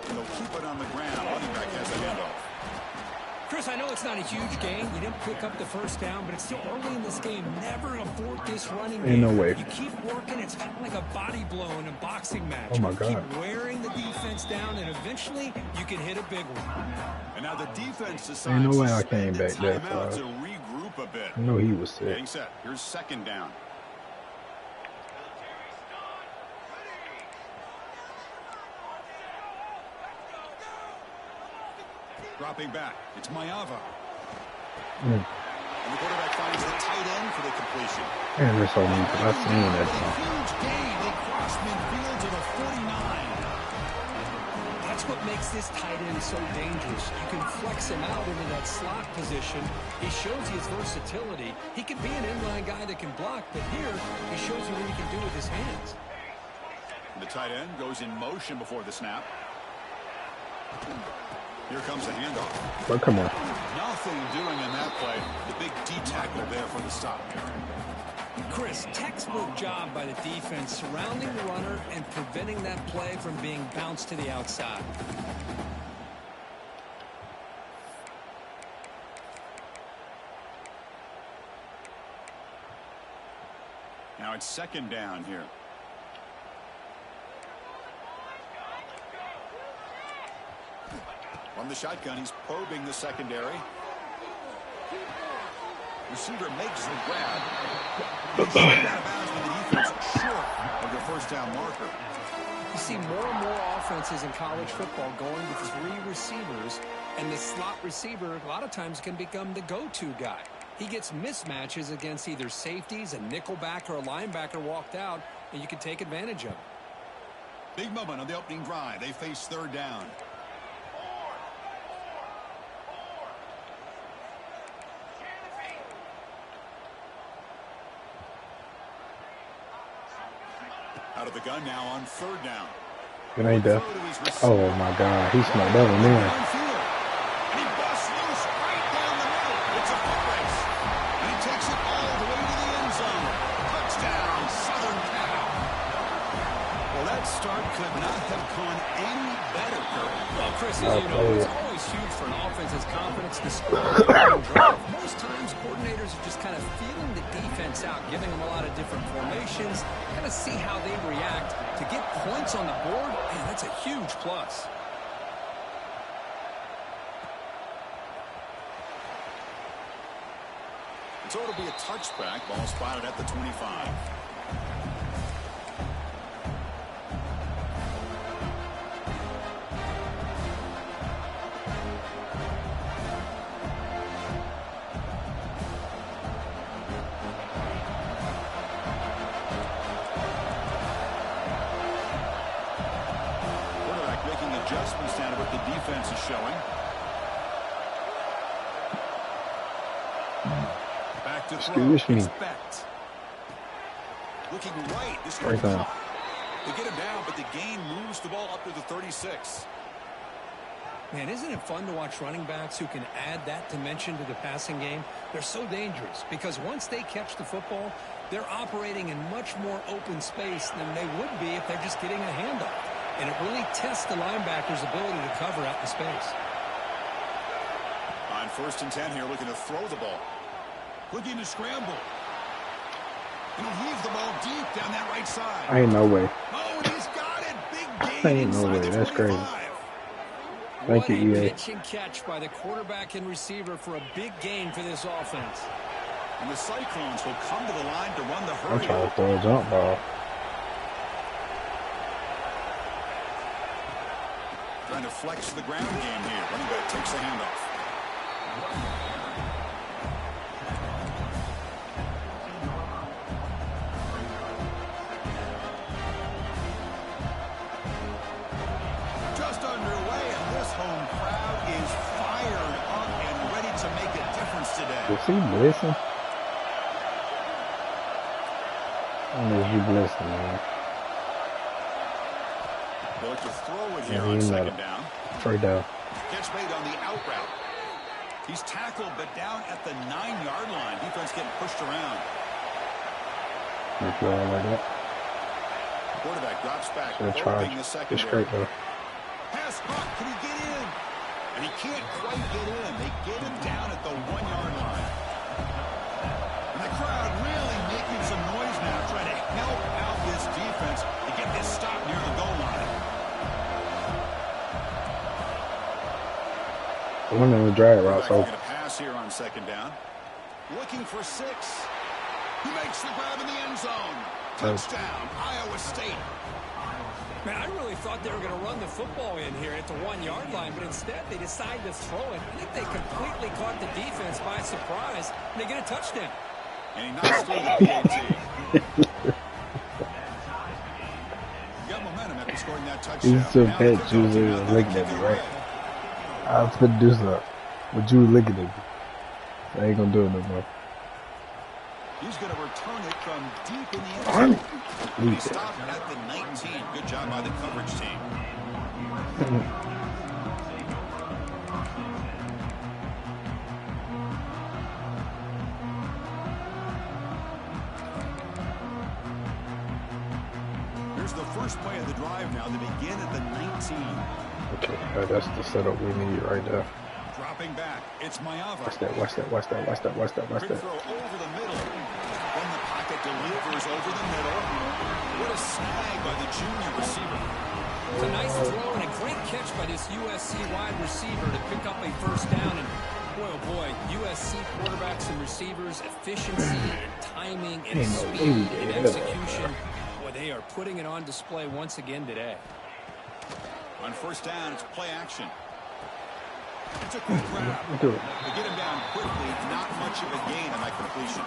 They'll keep it on the ground. Running back has a handoff. Chris, I know it's not a huge gain. You didn't pick up the first down, but it's still early in this game. Never abort this running game. Ain't no way. You keep working. It's kind of like a body blow in a boxing match. Oh, my God. Keep wearing the defense down, and eventually you can hit a big one. And now the defense decides ain't no way I came back that far. to regroup a bit. I know he was sick. Getting set. Here's second down. Dropping back. It's Mayava. And the quarterback finds the tight end for the completion. Man, that's all me, because I seen that. Huge gain. They cross midfield to the 49. That's what makes this tight end so dangerous. You can flex him out into that slot position. He shows you his versatility. He can be an inline guy that can block, but here he shows you what he can do with his hands. The tight end goes in motion before the snap. Here comes the handoff. But come on. Nothing doing in that play. The big D tackle there for the stop. Chris, textbook job by the defense surrounding the runner and preventing that play from being bounced to the outside. Now it's second down here. From the shotgun, he's probing the secondary. Receiver makes the grab. He's out of bounds with the defense short of the first down marker. You see more and more offenses in college football going with 3 receivers, and the slot receiver a lot of times can become the go-to guy. He gets mismatches against either safeties, a nickelback, or a linebacker walked out, and you can take advantage of it. Big moment on the opening drive. They face third down. Out of the gun now on third down. It ain't there. Oh my God, he smelled that one in. Chris, as you know, it's always huge for an offense's confidence to score on the opening drive. Most times, coordinators are just kind of feeling the defense out, giving them a lot of different formations, kind of see how they react. To get points on the board, man, that's a huge plus. So it'll be a touchback. Ball spotted at the 25. Adjustments down to what the defense is showing. Back to Excuse me. Looking right. This right down. They get him down, but the gain moves the ball up to the 36. Man, isn't it fun to watch running backs who can add that dimension to the passing game? They're so dangerous because once they catch the football, they're operating in much more open space than they would be if they're just getting a handoff. And it really tests the linebacker's ability to cover out the space. On 1st and 10 here, looking to throw the ball. Looking to scramble. He'll heave the ball deep down that right side. Ain't no way. Oh, and he's got it. Big gain Ain't no way. That's crazy. Thank you, EA. Pitch and catch by the quarterback and receiver for a big gain for this offense. And the Cyclones will come to the line to run the hurry. I'm trying to throw a jump ball. Trying to flex the ground game here. Running back takes the handoff. Just underway, and this home crowd is fired up and ready to make a difference today. Is he blessing? I know you blessing, man. They'll look to throw it here on 2nd down. Trade down. Catch made on the out route. He's tackled, but down at the 9-yard line. Defense getting pushed around. Like that. Quarterback drops back. Charge. The second. It's great though. Pass caught. Can he get in? And he can't quite get in. They get him down at the 1-yard line. And the crowd really making some noise now, trying to help out this defense to get this stop near the goal line. I'm in the drag route, so. Going to pass here on 2nd down. Looking for 6. He makes the grab in the end zone. Touchdown, Iowa State. Man, I really thought they were going to run the football in here at the 1-yard line, but instead they decided to throw it. I think they completely caught the defense by surprise, and they get a touchdown. And he knocks through the PAT. Got momentum after scoring that touchdown. He's so bad, Jules was looking at me, right? I was going to do something, but you were looking at me. So I ain't going to do it no more. He's going to return it from deep in the end zone. He stopped at the 19. Good job by the coverage team. Here's the first play of the drive now. They begin at the 19. Okay, that's the setup we need right there. Dropping back, it's Mayava. Watch that. Quick throw over the middle. Then the pocket delivers over the middle. What a snag by the junior receiver. It's a nice throw and a great catch by this USC wide receiver to pick up a 1st down. And boy, oh boy, USC quarterbacks and receivers, efficiency, timing, and speed and execution. Boy, they are putting it on display once again today. On 1st down, it's play action. It's a quick grab. Do it. They get him down quickly. Not much of a gain on that completion.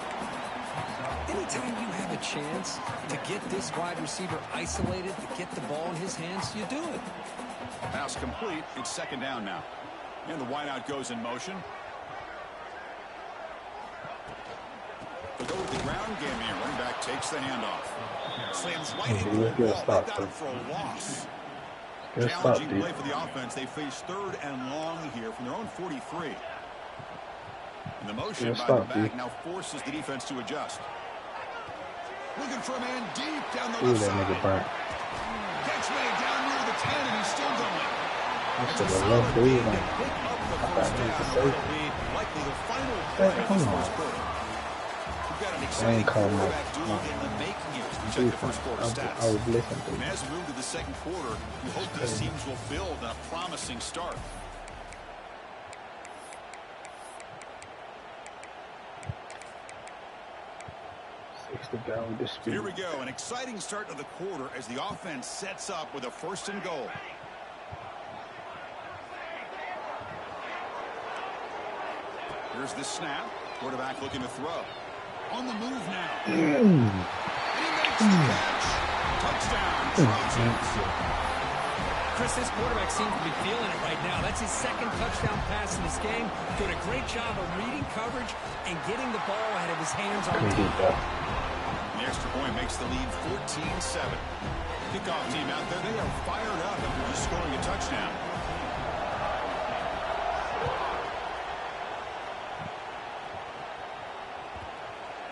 Anytime you have a chance to get this wide receiver isolated, to get the ball in his hands, you do it. Pass complete. It's 2nd down now. And the wideout goes in motion. They go with the ground game here. Running back takes the handoff. Slams right into the wall. They got him for a loss. Challenging play for the offense. They face 3rd and long here from their own 43. And the motion by the back now forces the defense to adjust. Looking for a man deep down the left side. Nigga burnt. Catch made down near the 10, and he's still going. It's should a have solid left game dude. to Like, pick up the I first thought he was down a for a safety. lead, likely the final Hey, play of come this on. first quarter. We've got an I exciting ain't call my quarterback duel in the making here as we check the defense. first quarter I stats. was listening to And you. as we move to the second quarter, we hope these teams will build on a promising start. Here we go, an exciting start to the quarter as the offense sets up with a 1st and goal. Here's the snap. Quarterback looking to throw. On the move now. And he makes the catch. Touchdown, Trojans. Chris, this quarterback seems to be feeling it right now. That's his 2nd touchdown pass in this game. Doing a great job of reading coverage and getting the ball out of his hands on time. The extra point makes the lead 14-7. Kickoff team out there, they are fired up after just scoring a touchdown.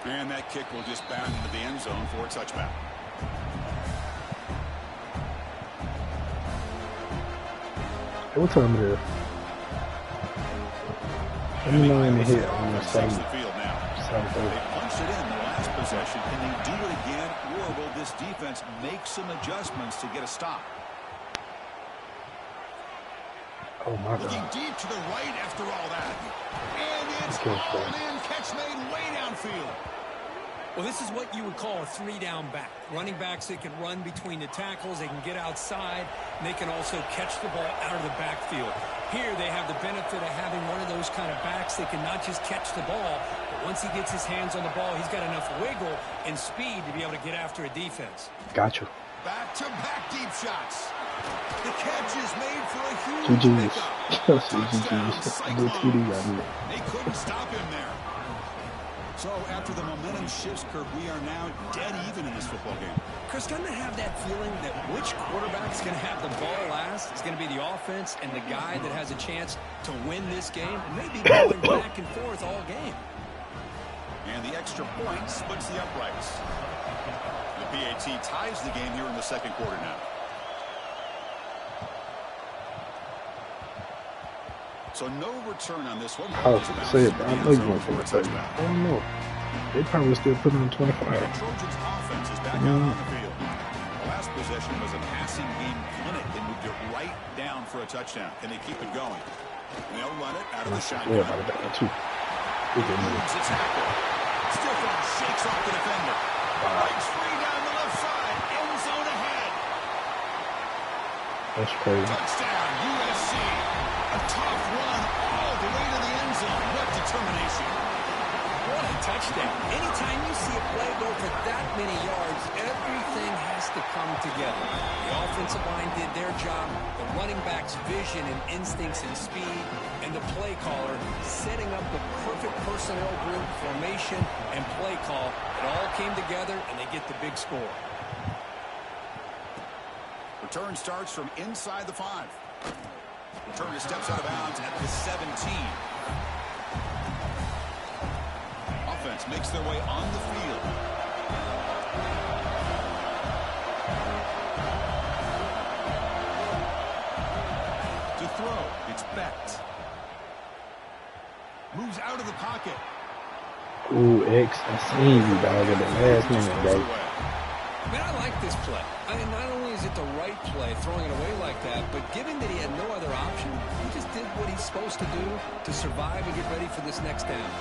And that kick will just bound into the end zone for a touchback. Hey, what time it is? Let me know when they hit on the 7. The field now. They punched it in the last possession. Can they do it again, or will this defense make some adjustments to get a stop? Oh my Looking God. deep to the right after all that. And it's all in. Catch made way downfield. Well, this is what you would call a 3-down back. Running backs that can run between the tackles, they can get outside, and they can also catch the ball out of the backfield. Here they have the benefit of having one of those kind of backs that can not just catch the ball, but once he gets his hands on the ball, he's got enough wiggle and speed to be able to get after a defense. Got you. Back-to-back deep shots. The catch is made for a huge GG's. pickup. Touchdown, GG's. They couldn't stop him there. So after the momentum shifts, Kirk, we are now dead even in this football game. Chris, doesn't it have that feeling that which quarterback's going to have the ball last is going to be the offense and the guy that has a chance to win this game? And maybe going back and forth all game. And the extra point splits the uprights. The PAT ties the game here in the second quarter now. So no return on this one. I know you want for a touchdown. I don't know. They probably still put on 25. The Trojans offense is back out on the field. The last possession was a passing game clinic. They moved it right down for a touchdown. Can they keep it going? They'll run it out of the shotgun. Yeah, about that too. Moves a tackle. Still from shakes off the defender. Breaks free down the left side. End zone ahead. That's crazy. Touchdown, USC. A tough run all the way to the end zone. What determination. What a touchdown. Anytime you see a play go for that many yards, everything has to come together. The offensive line did their job, the running back's vision and instincts and speed, and the play caller setting up the perfect personnel group, formation, and play call. It all came together, and they get the big score. Return starts from inside the 5. Return steps out of bounds at the 17. Offense makes their way on the field. To throw, it's Becht. Moves out of the pocket. Ooh, X, I seen you, dog, at the last minute, bro. Man, I like this play. I mean, not only is it the right play, throwing it away like that, but given that he had no other option, he just did what he's supposed to do to survive and get ready for this next down.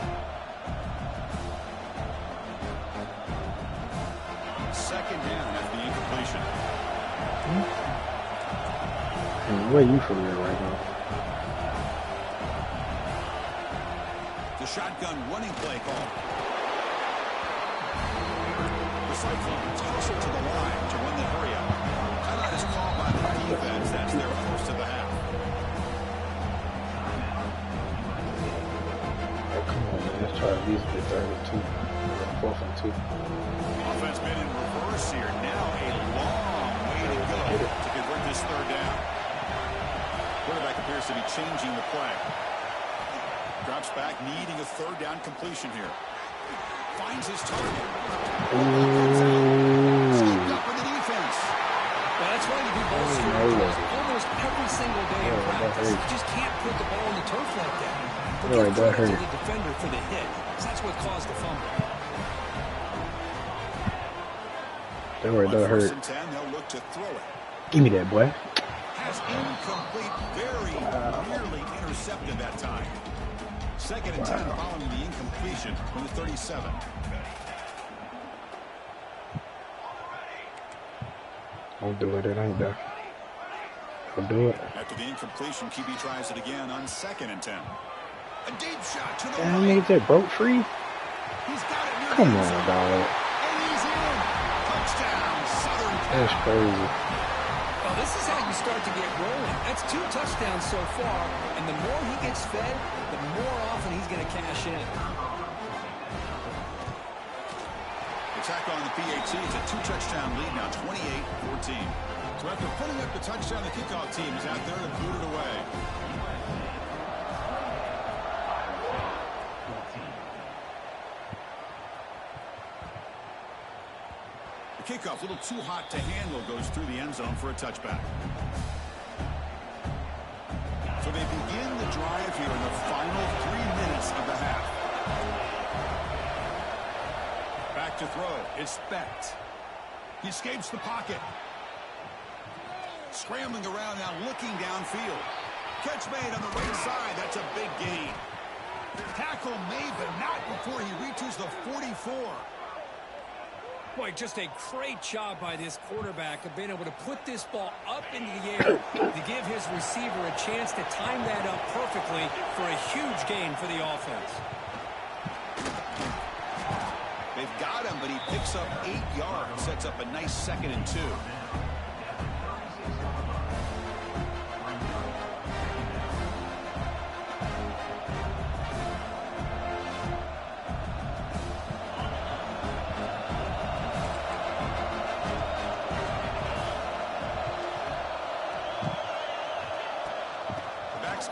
Second down after the incompletion. Where you from there right now? The shotgun running play call. The Cyclones toss it to the line to run the hurry up. Timeout is called by the defense. That's their first of the half. Oh, come on, man. Let's try at least get 32. 4th and 2. Offense been in reverse here. Now a long way to go to convert this third down. Quarterback appears to be changing the play. Drops back, needing a third down completion here. Finds his target. Up with the defense. Well, that's why you do ball screens almost every single day in practice. hurt. To the defender for the hit. So that's what caused the fumble. Don't worry, that hurt. 1st and 10, they'll look to throw it. Give me that, boy. Has incomplete, very nearly intercepted that time. 2nd and 10 following the incompletion from the 37. Don't do it, it ain't done. Don't do it. After the incompletion, QB tries it again on 2nd and 10. A deep shot to the Damn, right. nigga just broke free. He's got it near Come the on, end zone. dog. And he's in. Touchdown, Southern Cal. That's crazy. Well, this is how you start to get rolling. That's 2 touchdowns so far, and the more he gets fed, the more often he's going to cash in. The tackle on the PAT is a 2-touchdown lead now, 28-14. So after putting up the touchdown, the kickoff team is out there to boot it away. The kickoff, a little too hot to handle, goes through the end zone for a touchback. So they begin the drive here in the final 3 minutes of the half. Back to throw. It's Becht. He escapes the pocket. Scrambling around now, looking downfield. Catch made on the right side. That's a big gain. Tackle made, but not before he reaches the 44. Boy, just a great job by this quarterback of being able to put this ball up into the air to give his receiver a chance to time that up perfectly for a huge gain for the offense. They've got him, but he picks up 8 yards. Sets up a nice 2nd and 2.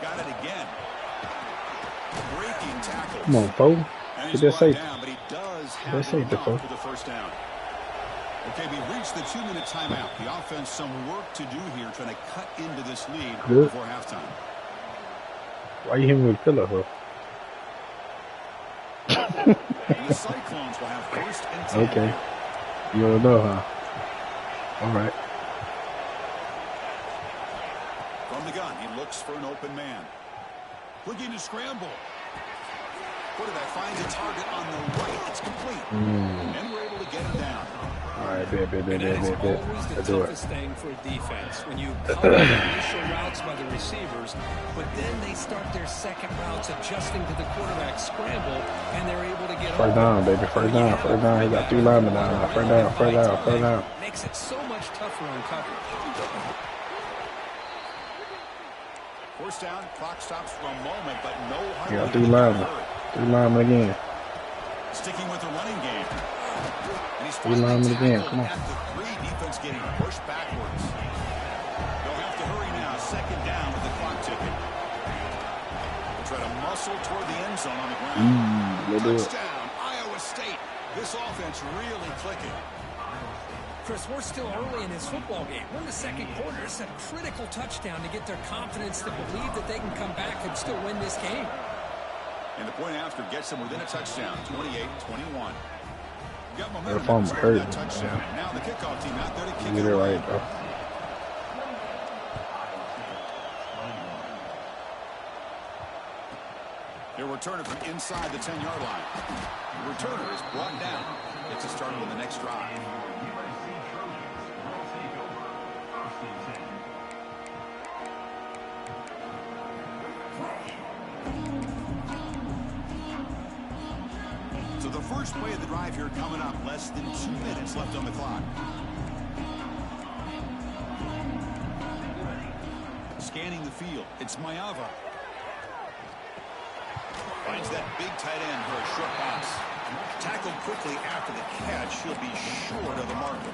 Got it again. Breaking tackle. Come on, Fo. Get that safe. Down, but he does have That's safe, enough for the first down. Okay, we've reached the 2-minute timeout. The offense some work to do here, trying to cut into this lead before halftime. Why you hitting with the pillow, huh? The Cyclones will have 1st and 10. Okay. You don't know, huh? All right. From the gun, he looks for an open man. Looking to scramble. Quarterback finds a target on the right. It's complete. And we're able to get him down. All right, bet. Always the Let's do it. toughest thing for a defense when you cover the initial routes by the receivers, but then they start their second routes adjusting to the quarterback scramble, and they're able to get First down, baby. First down. He got 3 linemen down. First down. Makes it so much tougher on coverage. 4th down, clock stops for a moment, but no hard. You got 3 linemen. 3 linemen again. Sticking with the running game. And he's 3 linemen again. Come on. at the 3, defense getting pushed backwards. They'll have to hurry now. 2nd down with the clock ticking. They'll try to muscle toward the end zone on the ground. Touchdown, Iowa State. This offense really clicking. Chris, we're still early in this football game. We're in the 2nd quarter. It's a critical touchdown to get their confidence to believe that they can come back and still win this game. And the point after gets them within a touchdown, 28-21. Got That momentum fumble after hurt. that touchdown. And now the kickoff team out there to kick Get it it away. right, bro. Their returner from inside the 10-yard line. The returner is brought down. Gets it started on the next drive. So the first play of the drive here coming up. Less than 2 minutes left on the clock. Scanning the field. It's Mayava. Finds that big tight end for a short pass. Tackled quickly after the catch. He'll be short of the marker.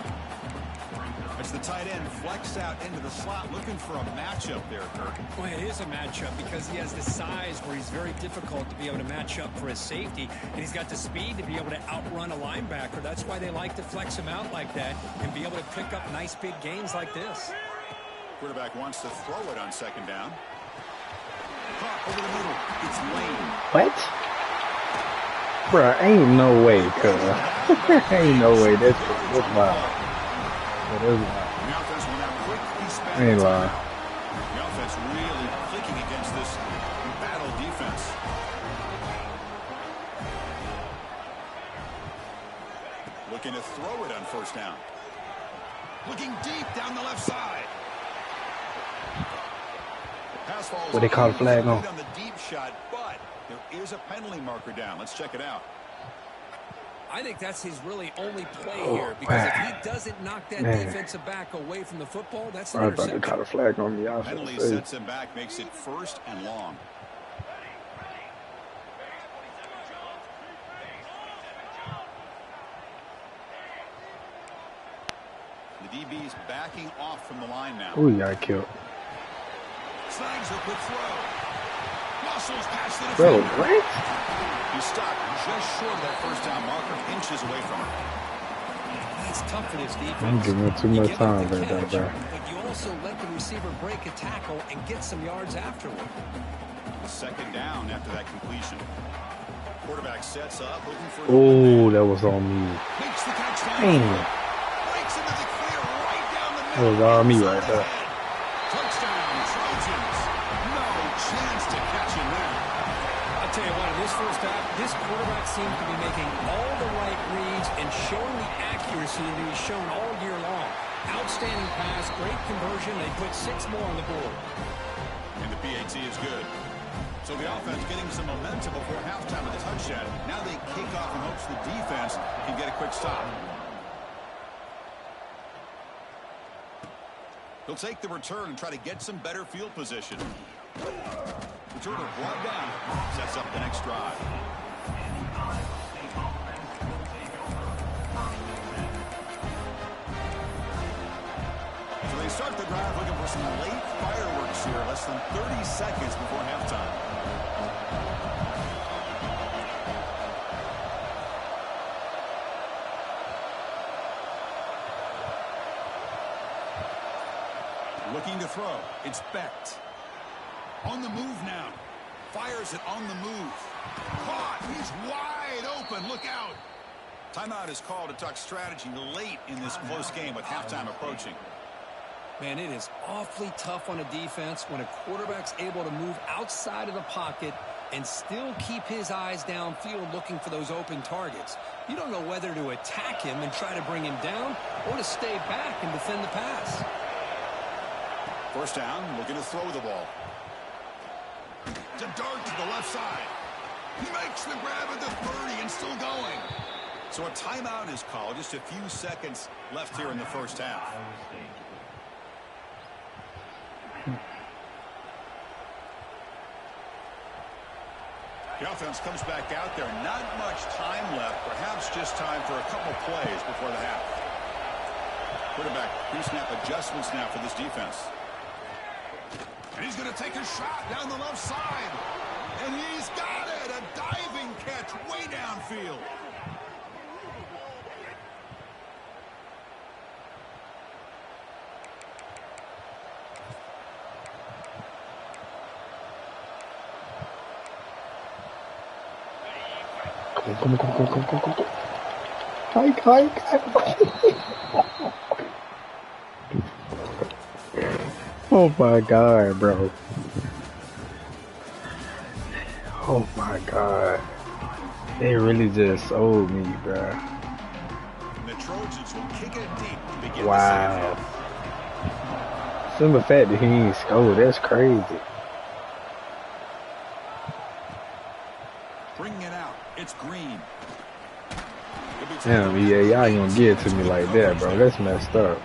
As the tight end flexed out into the slot, looking for a matchup there, Kirk. Boy, it is a matchup because he has the size where he's very difficult to be able to match up for his safety, and he's got the speed to be able to outrun a linebacker. That's why they like to flex him out like that and be able to pick up nice big gains like this. Quarterback wants to throw it on 2nd down. Caught up over the middle. It's Lane. What? Bruh, ain't no way, cuz. Ain't no way. That's wild. That is wild. The offense will now quickly spend I ain't the lying. timeout. The offense really clicking against this battle defense. Looking to throw it on first down. Looking deep down the left side. Pass falls What they call a flag on? the deep shot, but there is a penalty marker down. Let's check it out. I think that's his really only play here, because if he doesn't knock that defensive back away from the football, that's an I thought they interception. caught a flag on the Penalty offense. sets him back, makes it first and long. The DB's backing off from the line now. Ooh, he got killed. Snags a quick throw. Muscles past the Bro, defender. what? He stopped just short of that first down marker, inches away from it. It's tough for this defense. I'm giving it too You much give up time the right there, catch, bro. but you also let the receiver break a tackle and get some yards afterward. Second down after that completion. Quarterback sets up, looking for Oh, that was on me. makes the touchdown. Damn. Breaks into the clear right down the That middle. was all me It's right on the there. head. Touchdown, Trojans. No chance to catch him there. I'll tell you what, in this first half, this quarterback seems to be making all the right reads and showing the accuracy that he's shown all year long. Outstanding pass, great conversion. They put 6 more on the board. And the PAT is good. So the offense getting some momentum before halftime with a touchdown. Now they kick off in hopes the defense can get a quick stop. He'll take the return and try to get some better field position. Returner brought down. Sets up the next drive. So they start the drive looking for some late fireworks here. Less than 30 seconds before halftime. Looking to throw. It's Becht. On the move now. Fires it on the move. Caught. He's wide open. Look out. Timeout is called to talk strategy late in this close game with halftime approaching. Man, it is awfully tough on a defense when a quarterback's able to move outside of the pocket and still keep his eyes downfield looking for those open targets. You don't know whether to attack him and try to bring him down or to stay back and defend the pass. First down, looking to throw the ball. To dart to the left side. He makes the grab at the 30 and still going. So a timeout is called. Just a few seconds left here in the first half. The offense comes back out there. Not much time left. Perhaps just time for a couple plays before the half. Quarterback pre-snap adjustments now for this defense. And he's going to take a shot down the left side. And he's got it. A diving catch way downfield. Come on. Hike. Oh my God, bro. Oh my God. They really just sold me, bro. And the Trojans will kick it deep to begin Wow. the second half. Simple fact that he ain't scored, that's crazy. Bringing it out. It's Green. Damn, yeah, y'all ain't gonna give it to me like that, bro. That's messed up.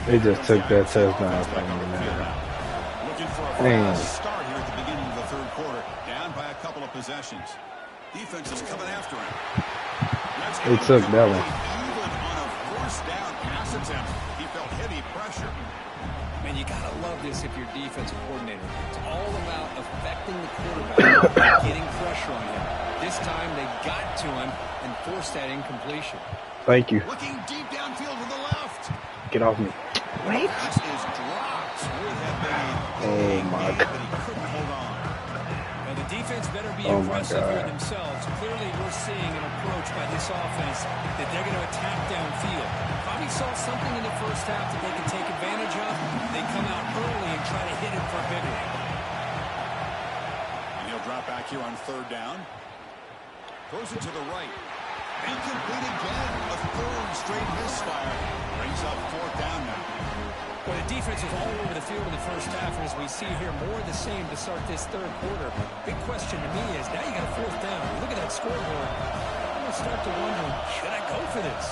They just took that touchdown from me, man. Looking for a Damn. fast start here at the beginning of the third quarter. Down by a couple of possessions. Defense is coming after him. They took that one. Even on a first down pass attempt, he felt heavy pressure. Man, you got to love this if you're defensive coordinator. It's all about affecting the quarterback, getting pressure on him. This time they got to him and forced that incompletion. Thank you. Looking deep downfield to the left. Get off me. Wait. Pass is dropped. Would have been Oh a my big God. game, but he couldn't hold on. Well, the defense better be Oh my aggressive here God. themselves. Clearly, we're seeing an approach by this offense that they're going to attack downfield. Probably saw something in the first half that they can take advantage of. They come out early and try to hit it for a big one. And he'll drop back here on third down. Throws it to the right. Incomplete again. A third straight misfire. Brings up fourth down now. Well, the defense was all over the field in the first half, and as we see here, more of the same to start this third quarter. Big question to me is, now you got a fourth down. Look at that scoreboard. I'm going to start to wonder, should I go for this?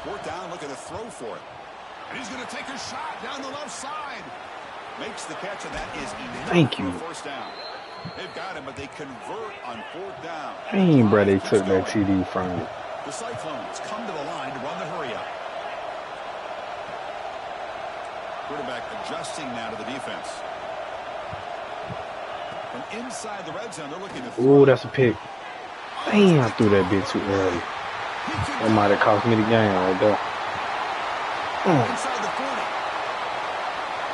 Fourth down, looking to throw for it. And he's going to take a shot down the left side. Makes the catch, and that is enough. Thank you. For first down. They've got him, but they convert on fourth down. Dang, bro, they took that TD from me. The Cyclones come to the line to run the hurry-up. Quarterback adjusting now to the defense. From inside the red zone, they're looking to throw. Ooh, that's a pick. Dang, I threw that bit too early. That might have cost me the game right there. Inside the 40.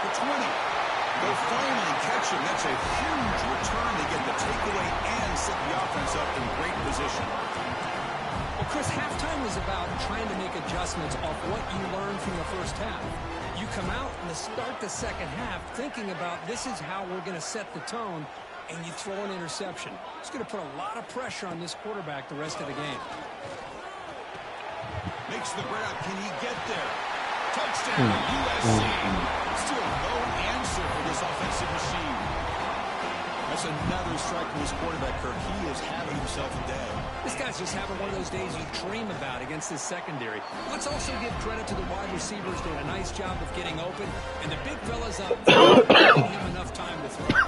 The 20. They'll finally catch him. That's a huge return to get the takeaway and set the offense up in great position. Well, Chris, halftime was about trying to make adjustments off what you learned from the first half. You come out and start the second half thinking about this is how we're going to set the tone, and you throw an interception. It's going to put a lot of pressure on this quarterback the rest of the game. Makes the grab. Can he get there? Touchdown, USC. Still no answer for this offensive machine. That's another strike from his quarterback, Kirk. He is having himself a day. This guy's just having one of those days you dream about against this secondary. Let's also give credit to the wide receivers doing a nice job of getting open, and the big fellas up front giving him enough time to throw.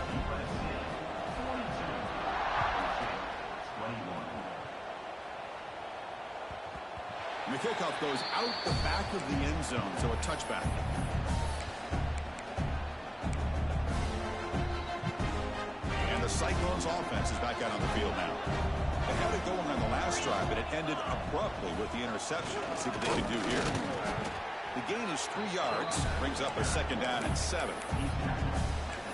And the kickoff goes out the back of the end zone, so a touchback. And the Cyclones offense is back out on the field now. They had it going on the last drive, but it ended abruptly with the interception. Let's see what they can do here. The gain is 3 yards, brings up a second down and 7.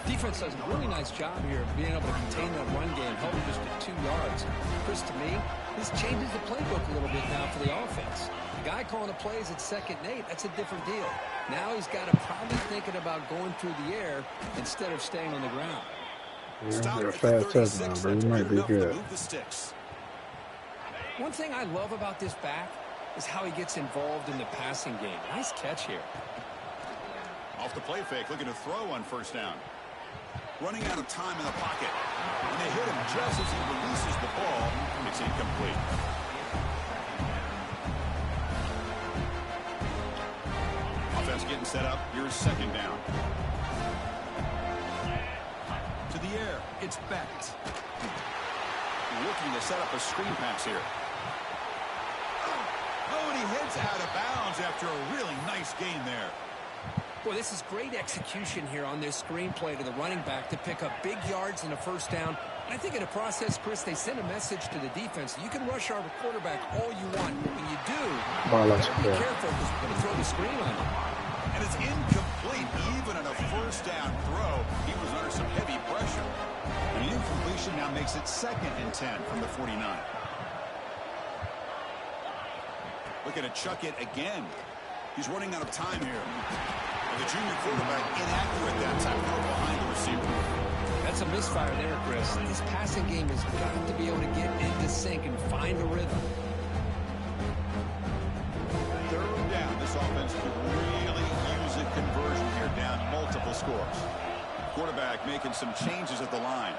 Defense does a really nice job here of being able to contain that run game, held it just at 2 yards. Chris, to me, this changes the playbook a little bit now for the offense. The guy calling the plays at 2nd and 8, that's a different deal. Now he's got to probably thinking about going through the air instead of staying on the ground. Yeah, a fast touchdown, bro. You might be good. One thing I love about this back is how he gets involved in the passing game. Nice catch here. Off the play fake, looking to throw on first down. Running out of time in the pocket. And they hit him just as he releases the ball. It's incomplete. Offense getting set up. Here's second down. To the air. It's Becht. Looking to set up a screen pass here. Oh, and he heads out of bounds after a really nice gain there. Boy, this is great execution here on this screenplay to the running back to pick up big yards in the first down. And I think in the process, Chris, they send a message to the defense. You can rush our quarterback all you want. When you do, be careful because we're going to throw the screen on you. And it's incomplete. Even on a first down throw, he was under some heavy pressure. And the incompletion now makes it 2nd and 10 from the 49. Looking to chuck it again. He's running out of time here. And the junior quarterback inaccurate that time, throw behind the receiver. That's a misfire there, Chris. This passing game has got to be able to get into sync and find a rhythm. Third down. This offense could really use a conversion here, down multiple scores. Quarterback making some changes at the line.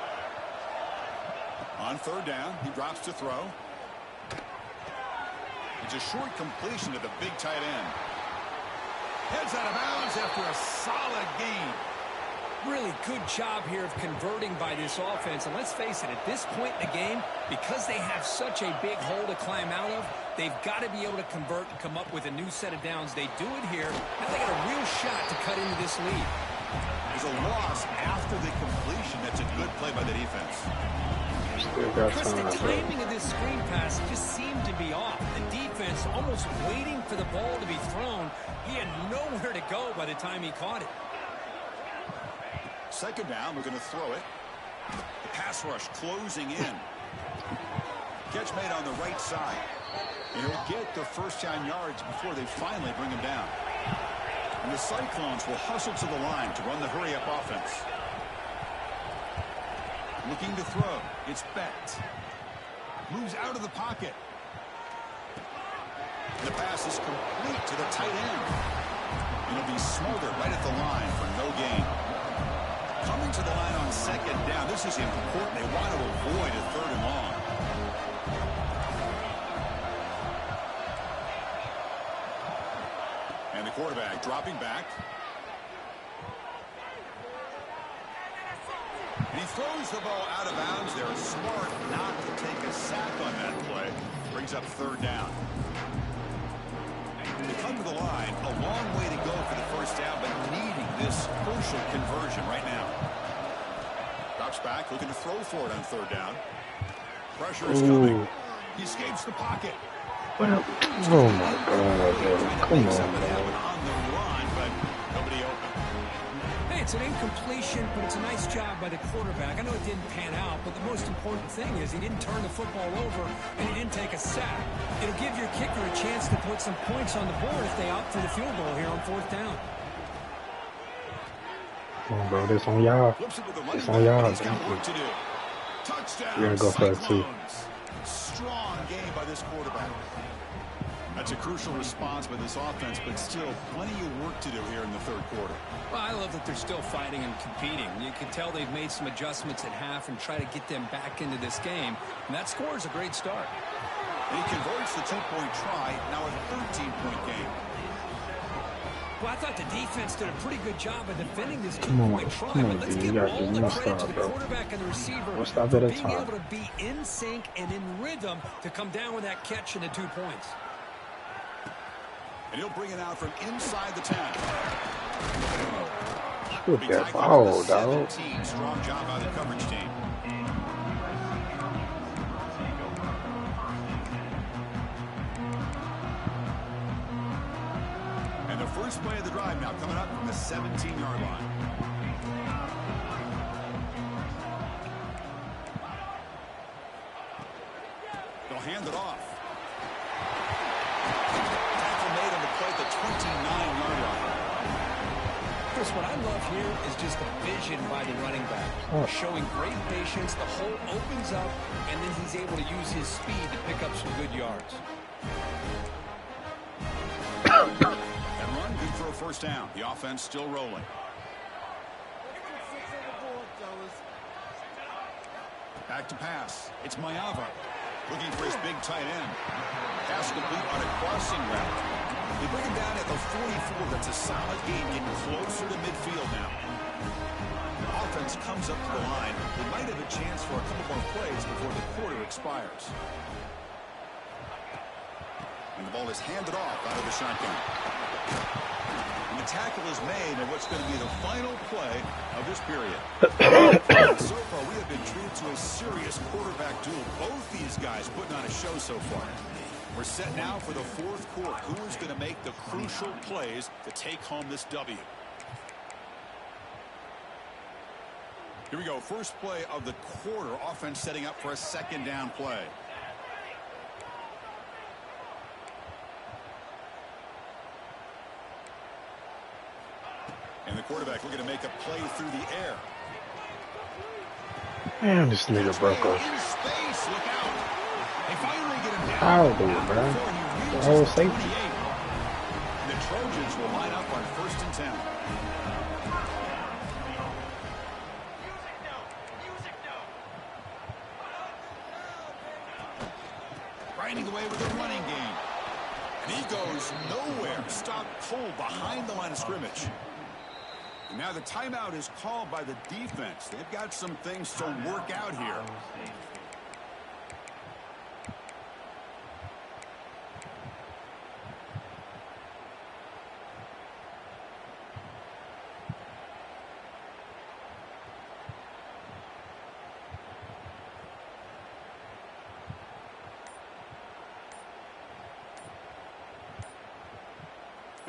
On third down, he drops to throw. It's a short completion to the big tight end. Heads out of bounds after a solid gain. Really good job here of converting by this offense. And let's face it, at this point in the game, because they have such a big hole to climb out of, they've got to be able to convert and come up with a new set of downs. They do it here. Now they got a real shot to cut into this lead. There's a loss after the completion. That's a good play by the defense. Still got Chris, the time, bro. timing of this screen pass just seemed to be off. The defense almost waiting for the ball to be thrown. He had nowhere to go by the time he caught it. Second down, we're going to throw it. The pass rush closing in. Catch made on the right side. And he'll get the first down yards before they finally bring him down. And the Cyclones will hustle to the line to run the hurry-up offense. Looking to throw. It's Becht. Moves out of the pocket. The pass is complete to the tight end. It'll be smothered right at the line for no gain. Coming to the line on second down. This is important. They want to avoid a third and long. And the quarterback dropping back. And he throws the ball out of bounds there. Smart not to take a sack on that play. Brings up third down. They come to the line. A long way to go for the first down, but needing this crucial conversion right now. Drops back, looking to throw for it on third down. Pressure is coming. He escapes the pocket. Well, oh my God, bro. Come on, bro. On the run, but nobody open. Hey, it's an incompletion, but it's a nice job by the quarterback. I know it didn't pan out, but the most important thing is he didn't turn the football over and he didn't take a sack. It'll give your kicker a chance to put some points on the board if they opt for the field goal here on fourth down. Come on, bro. This on y'all. It's on y'all. Touchdown. We're gonna go for it too. Strong game by this quarterback. That's a crucial response by this offense, but still plenty of work to do here in the third quarter. Well, I love that they're still fighting and competing. You can tell they've made some adjustments at half and try to get them back into this game. And that score is a great start. And he converts the two-point try, now a 13-point game. Well, I thought the defense did a pretty good job of defending this two-point try, but let's give all the credit to the quarterback and the receiver for being able to be in sync and in rhythm to come down with that catch and the 2 points. And he'll bring it out from inside the 10. Shoot that ball, dog. Strong job by the coverage team. And the first play of the drive now coming up from the 17-yard line. They'll hand it off. Tackle made on the play at the 29-yard line. Chris, what I love here is just the vision by the running back. Showing great patience, the hole opens up, and then he's able to use his speed to pick up some good yards. And run good for a first down. The offense still rolling. Back to pass. It's Mayava. Looking for his big tight end. Pass complete on a crossing route. They bring him down at the 44. That's a solid game, getting closer to midfield now. The offense comes up to the line. They might have a chance for a couple more plays before the quarter expires. And the ball is handed off out of the shotgun. And the tackle is made in what's going to be the final play of this period. So far, we have been treated to a serious quarterback duel. Both these guys putting on a show so far. We're set now for the fourth quarter. Who is going to make the crucial plays to take home this W? Here we go. First play of the quarter. Offense setting up for a second down play. And the quarterback looking to make a play through the air. Man, this nigga broke us. In space, look out. They finally get him down. How do it, bro? The whole safety. And the Trojans will line up on 1st and 10. Grinding away with a running game. And he goes nowhere. Stop cold behind the line of scrimmage. And now the timeout is called by the defense. They've got some things to work out here.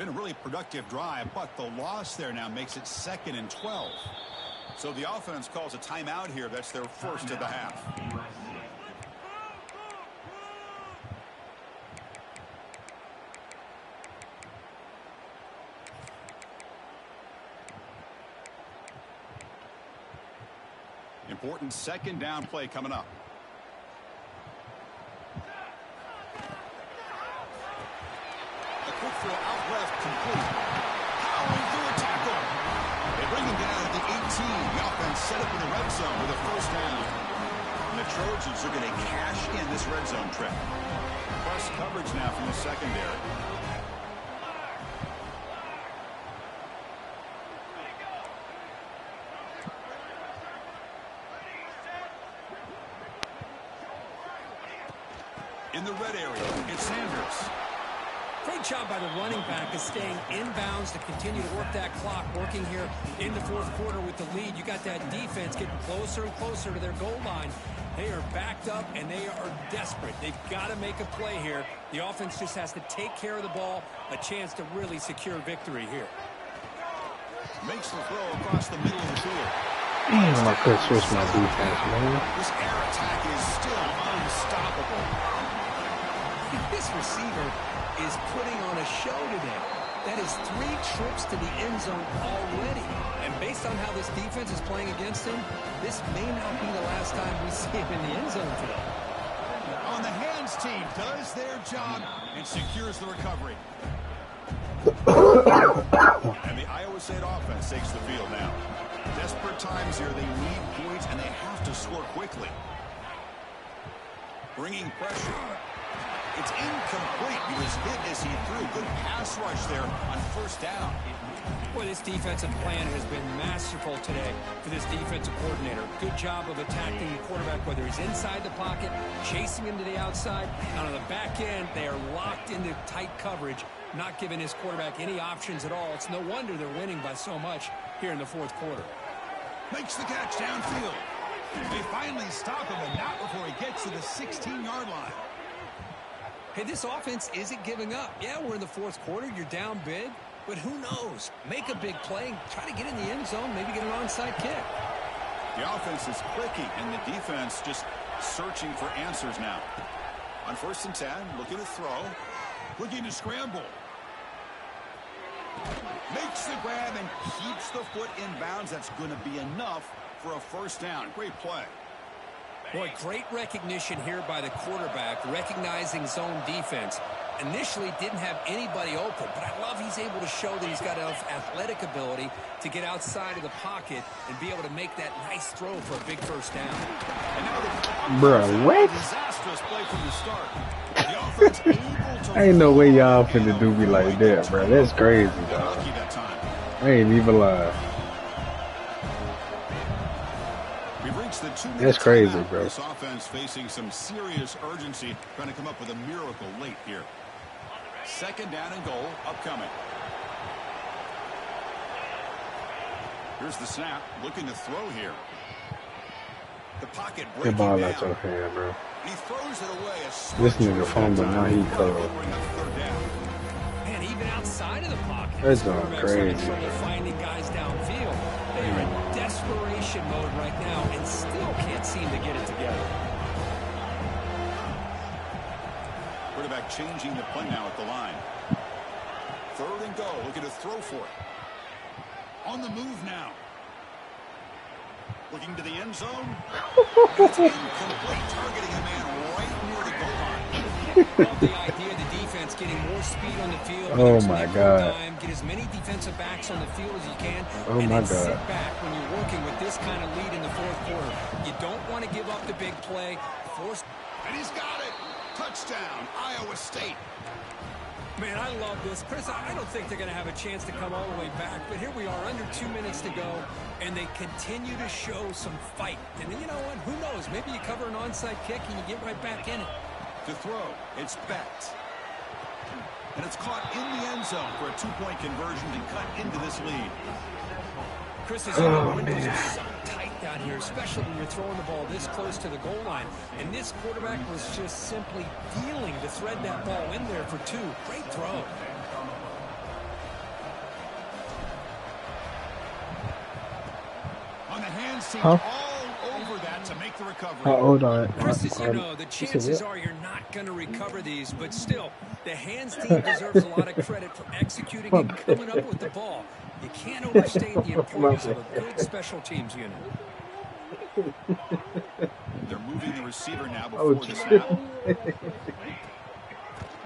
Been a really productive drive, but the loss there now makes it 2nd and 12. So the offense calls a timeout here. That's their first of the half. Important 2nd down play coming up. A quick throw out left, complete. Powering through a tackle. They bring him down at the 18. The offense set up in the red zone with a 1st down. And the Trojans are going to cash in this red zone trip. Plus coverage now from the secondary. In the red area, it's Sanders. Great job by the running back of staying inbounds to continue to work that clock, working here in the 4th quarter with the lead. You got that defense getting closer and closer to their goal line. They are backed up, and they are desperate. They've got to make a play here. The offense just has to take care of the ball, a chance to really secure victory here. Makes the throw across the middle of the field. Damn, I could switch my defense, man. This air attack is still unstoppable. This receiver is putting on a show today. That is 3 trips to the end zone already. And based on how this defense is playing against him, this may not be the last time we see him in the end zone today. On the hands team does their job and secures the recovery. And the Iowa State offense takes the field now. Desperate times here. They need points, and they have to score quickly. Bringing pressure. It's incomplete. He was hit as he threw. Good pass rush there on 1st down. Boy, this defensive plan has been masterful today for this defensive coordinator. Good job of attacking the quarterback, whether he's inside the pocket, chasing him to the outside. And on the back end, they are locked into tight coverage, not giving his quarterback any options at all. It's no wonder they're winning by so much here in the 4th quarter. Makes the catch downfield. They finally stop him, and not before he gets to the 16-yard line. Hey, this offense isn't giving up. Yeah, we're in the 4th quarter. You're down big. But who knows? Make a big play. Try to get in the end zone. Maybe get an onside kick. The offense is clicking, and the defense just searching for answers now. On 1st and 10, looking to throw. Looking to scramble. Makes the grab and keeps the foot in bounds. That's going to be enough for a 1st down. Great play. Boy, great recognition here by the quarterback, recognizing zone defense. Initially didn't have anybody open, but I love he's able to show that he's got enough athletic ability to get outside of the pocket and be able to make that nice throw for a big 1st down. And now Bruh, what? Disastrous play from the start. The offense able to Ain't no way y'all finna do me like that, bro. That's crazy, dog. lucky that time. I ain't even lying. We've reached the 2-minute That's crazy, timeout. bro. This offense facing some serious urgency, trying to come up with a miracle late here. 2nd down and goal upcoming. Here's the snap, looking to throw here. The pocket breaking Get ball down. out your hand, bro. He throws it away. This nigga fumbled, now he covered. Man, even outside of the pocket, That's this going quarterback's having crazy. trouble finding guys downfield. They are in desperation mode right now and still can't seem to get it together. Quarterback changing the play now at the line. 3rd and goal, looking to throw for it. On the move now. Looking to the end zone. It's incomplete, targeting a man right near the goal line. Love the idea of the defense getting more speed on the field. Oh, whether it's my nickel God. dime, get as many defensive backs on the field as you can. Oh, and my then sit God. back when you're working with this kind of lead in the 4th quarter. You don't want to give up the big play. And he's got it. Touchdown, Iowa State. Man, I love this. Chris, I don't think they're going to have a chance to come all the way back, but here we are, under 2 minutes to go, and they continue to show some fight. And you know what? Who knows? Maybe you cover an onside kick and you get right back in it. To throw, it's Beck. And it's caught in the end zone for a 2-point conversion to cut into this lead. Chris, as you know, windows are so tight down here, especially when you're throwing the ball this close to the goal line. And this quarterback was just simply feeling to thread that ball in there for 2. Great throw. seemed Huh? all over that to make the recovery. Hold on. Chris, as you know, the chances are you're not going to recover these, but still, the hands team deserves a lot of credit for executing and coming up with the ball. You can't overstate the importance of a good special teams unit. They're moving the receiver now before the snap.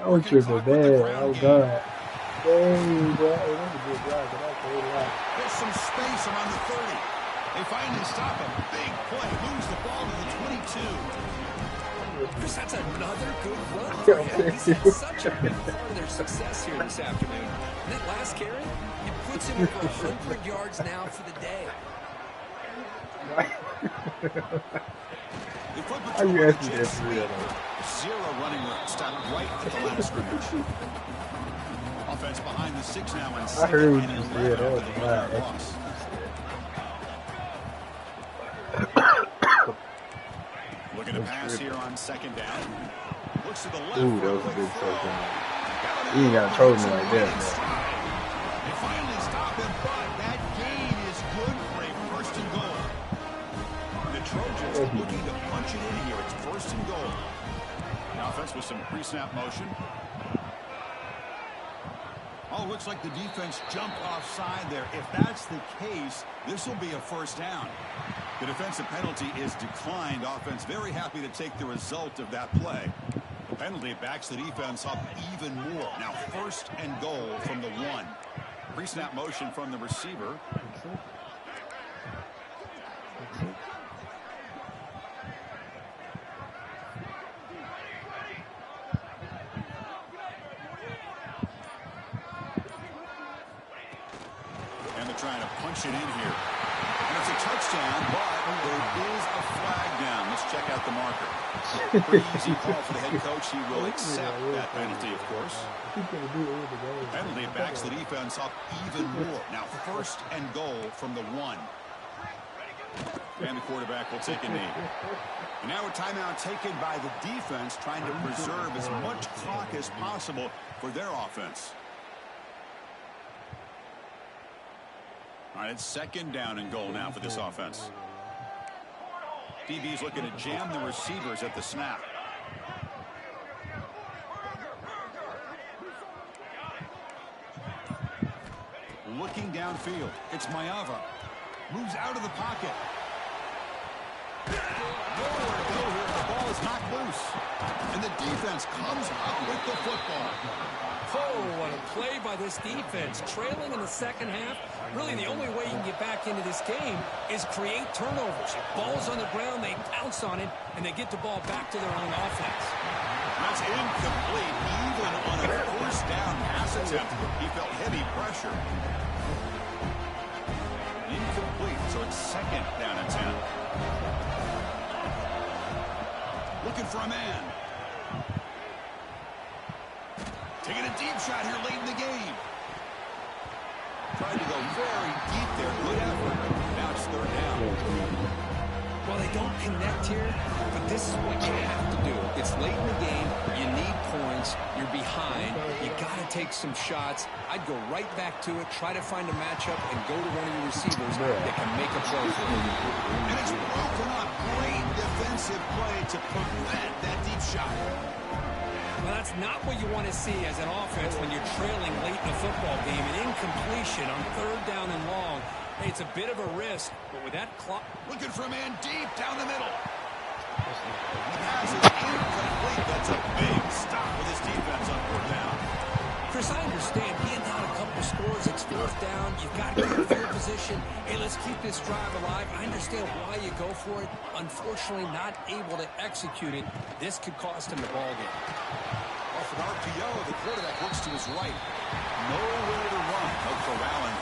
I was tripping bad. Oh, God. Dang, bro. Hey, that's a good drive, but that's a whole lot. There's some space around the 30. They finally stop him. Big play. Moves the ball to the 22. Chris, that's another good run for him. He's had such a big part of their success here this afternoon. And that last carry, it puts him over 100 yards now for the day. They flip it How to you the asking jet that for sweep. real? Zero running room. Stop right at the line of scrimmage. Offense behind the 6 now on I second heard what and you 11 said. That was after the loud. yard loss. Looking to pass here on second down. Looks to the left. Ooh, that was a good first down. You ain't got to throw me like that, man. They finally stop him, but that gain is good for a first and goal. The Trojans looking to punch it in here. It's first and goal. The offense with some pre-snap motion. Oh, looks like the defense jumped offside there. If that's the case, this will be a first down. The defensive penalty is declined. Offense very happy to take the result of that play. The penalty backs the defense up even more. Now first and goal from the 1. Pre-snap motion from the receiver. And they're trying to punch it in here. And it's a touchdown, but there is a flag down. Let's check out the marker. Pretty easy call for the head coach. He will accept that penalty, of course. Penalty backs the defense up even more. Now first and goal from the 1. And the quarterback will take a knee. And now a timeout taken by the defense, trying to preserve as much clock as possible for their offense. All right, it's second down and goal now for this offense. DB's looking to jam the receivers at the snap. Looking downfield. It's Mayava. Moves out of the pocket. Nowhere to go here. The ball is knocked loose. And the defense comes up with the football. Oh, what a play by this defense. Trailing in the second half. Really, the only way you can get back into this game is create turnovers. Ball's on the ground, they pounce on it, and they get the ball back to their own offense. That's incomplete. Even on a first down pass attempt, he felt heavy pressure. Incomplete, so it's second down and 10. Looking for a man. Taking a deep shot here late in the game. Tried to go very deep there. Good effort. Now it's third down. Well, they don't connect here, but this is what you have to do. It's late in the game. You need points. You're behind. You got to take some shots. I'd go right back to it, try to find a matchup, and go to one of your receivers that can make a play for you. And it's broken up. Great defensive play to prevent that deep shot. Well, that's not what you want to see as an offense when you're trailing late in a football game. An incompletion on third down and long. Hey, it's a bit of a risk, but with that clock... Looking for a man deep down the middle. The pass is incomplete. That's a big stop with his defense on fourth down. Chris, I understand being down a couple scores, it's fourth down. You've got to keep field position. Hey, let's keep this drive alive. I understand why you go for it. Unfortunately, not able to execute it. This could cost him the ball game. Off an RPO, the quarterback looks to his right. Nowhere to run. No corralling.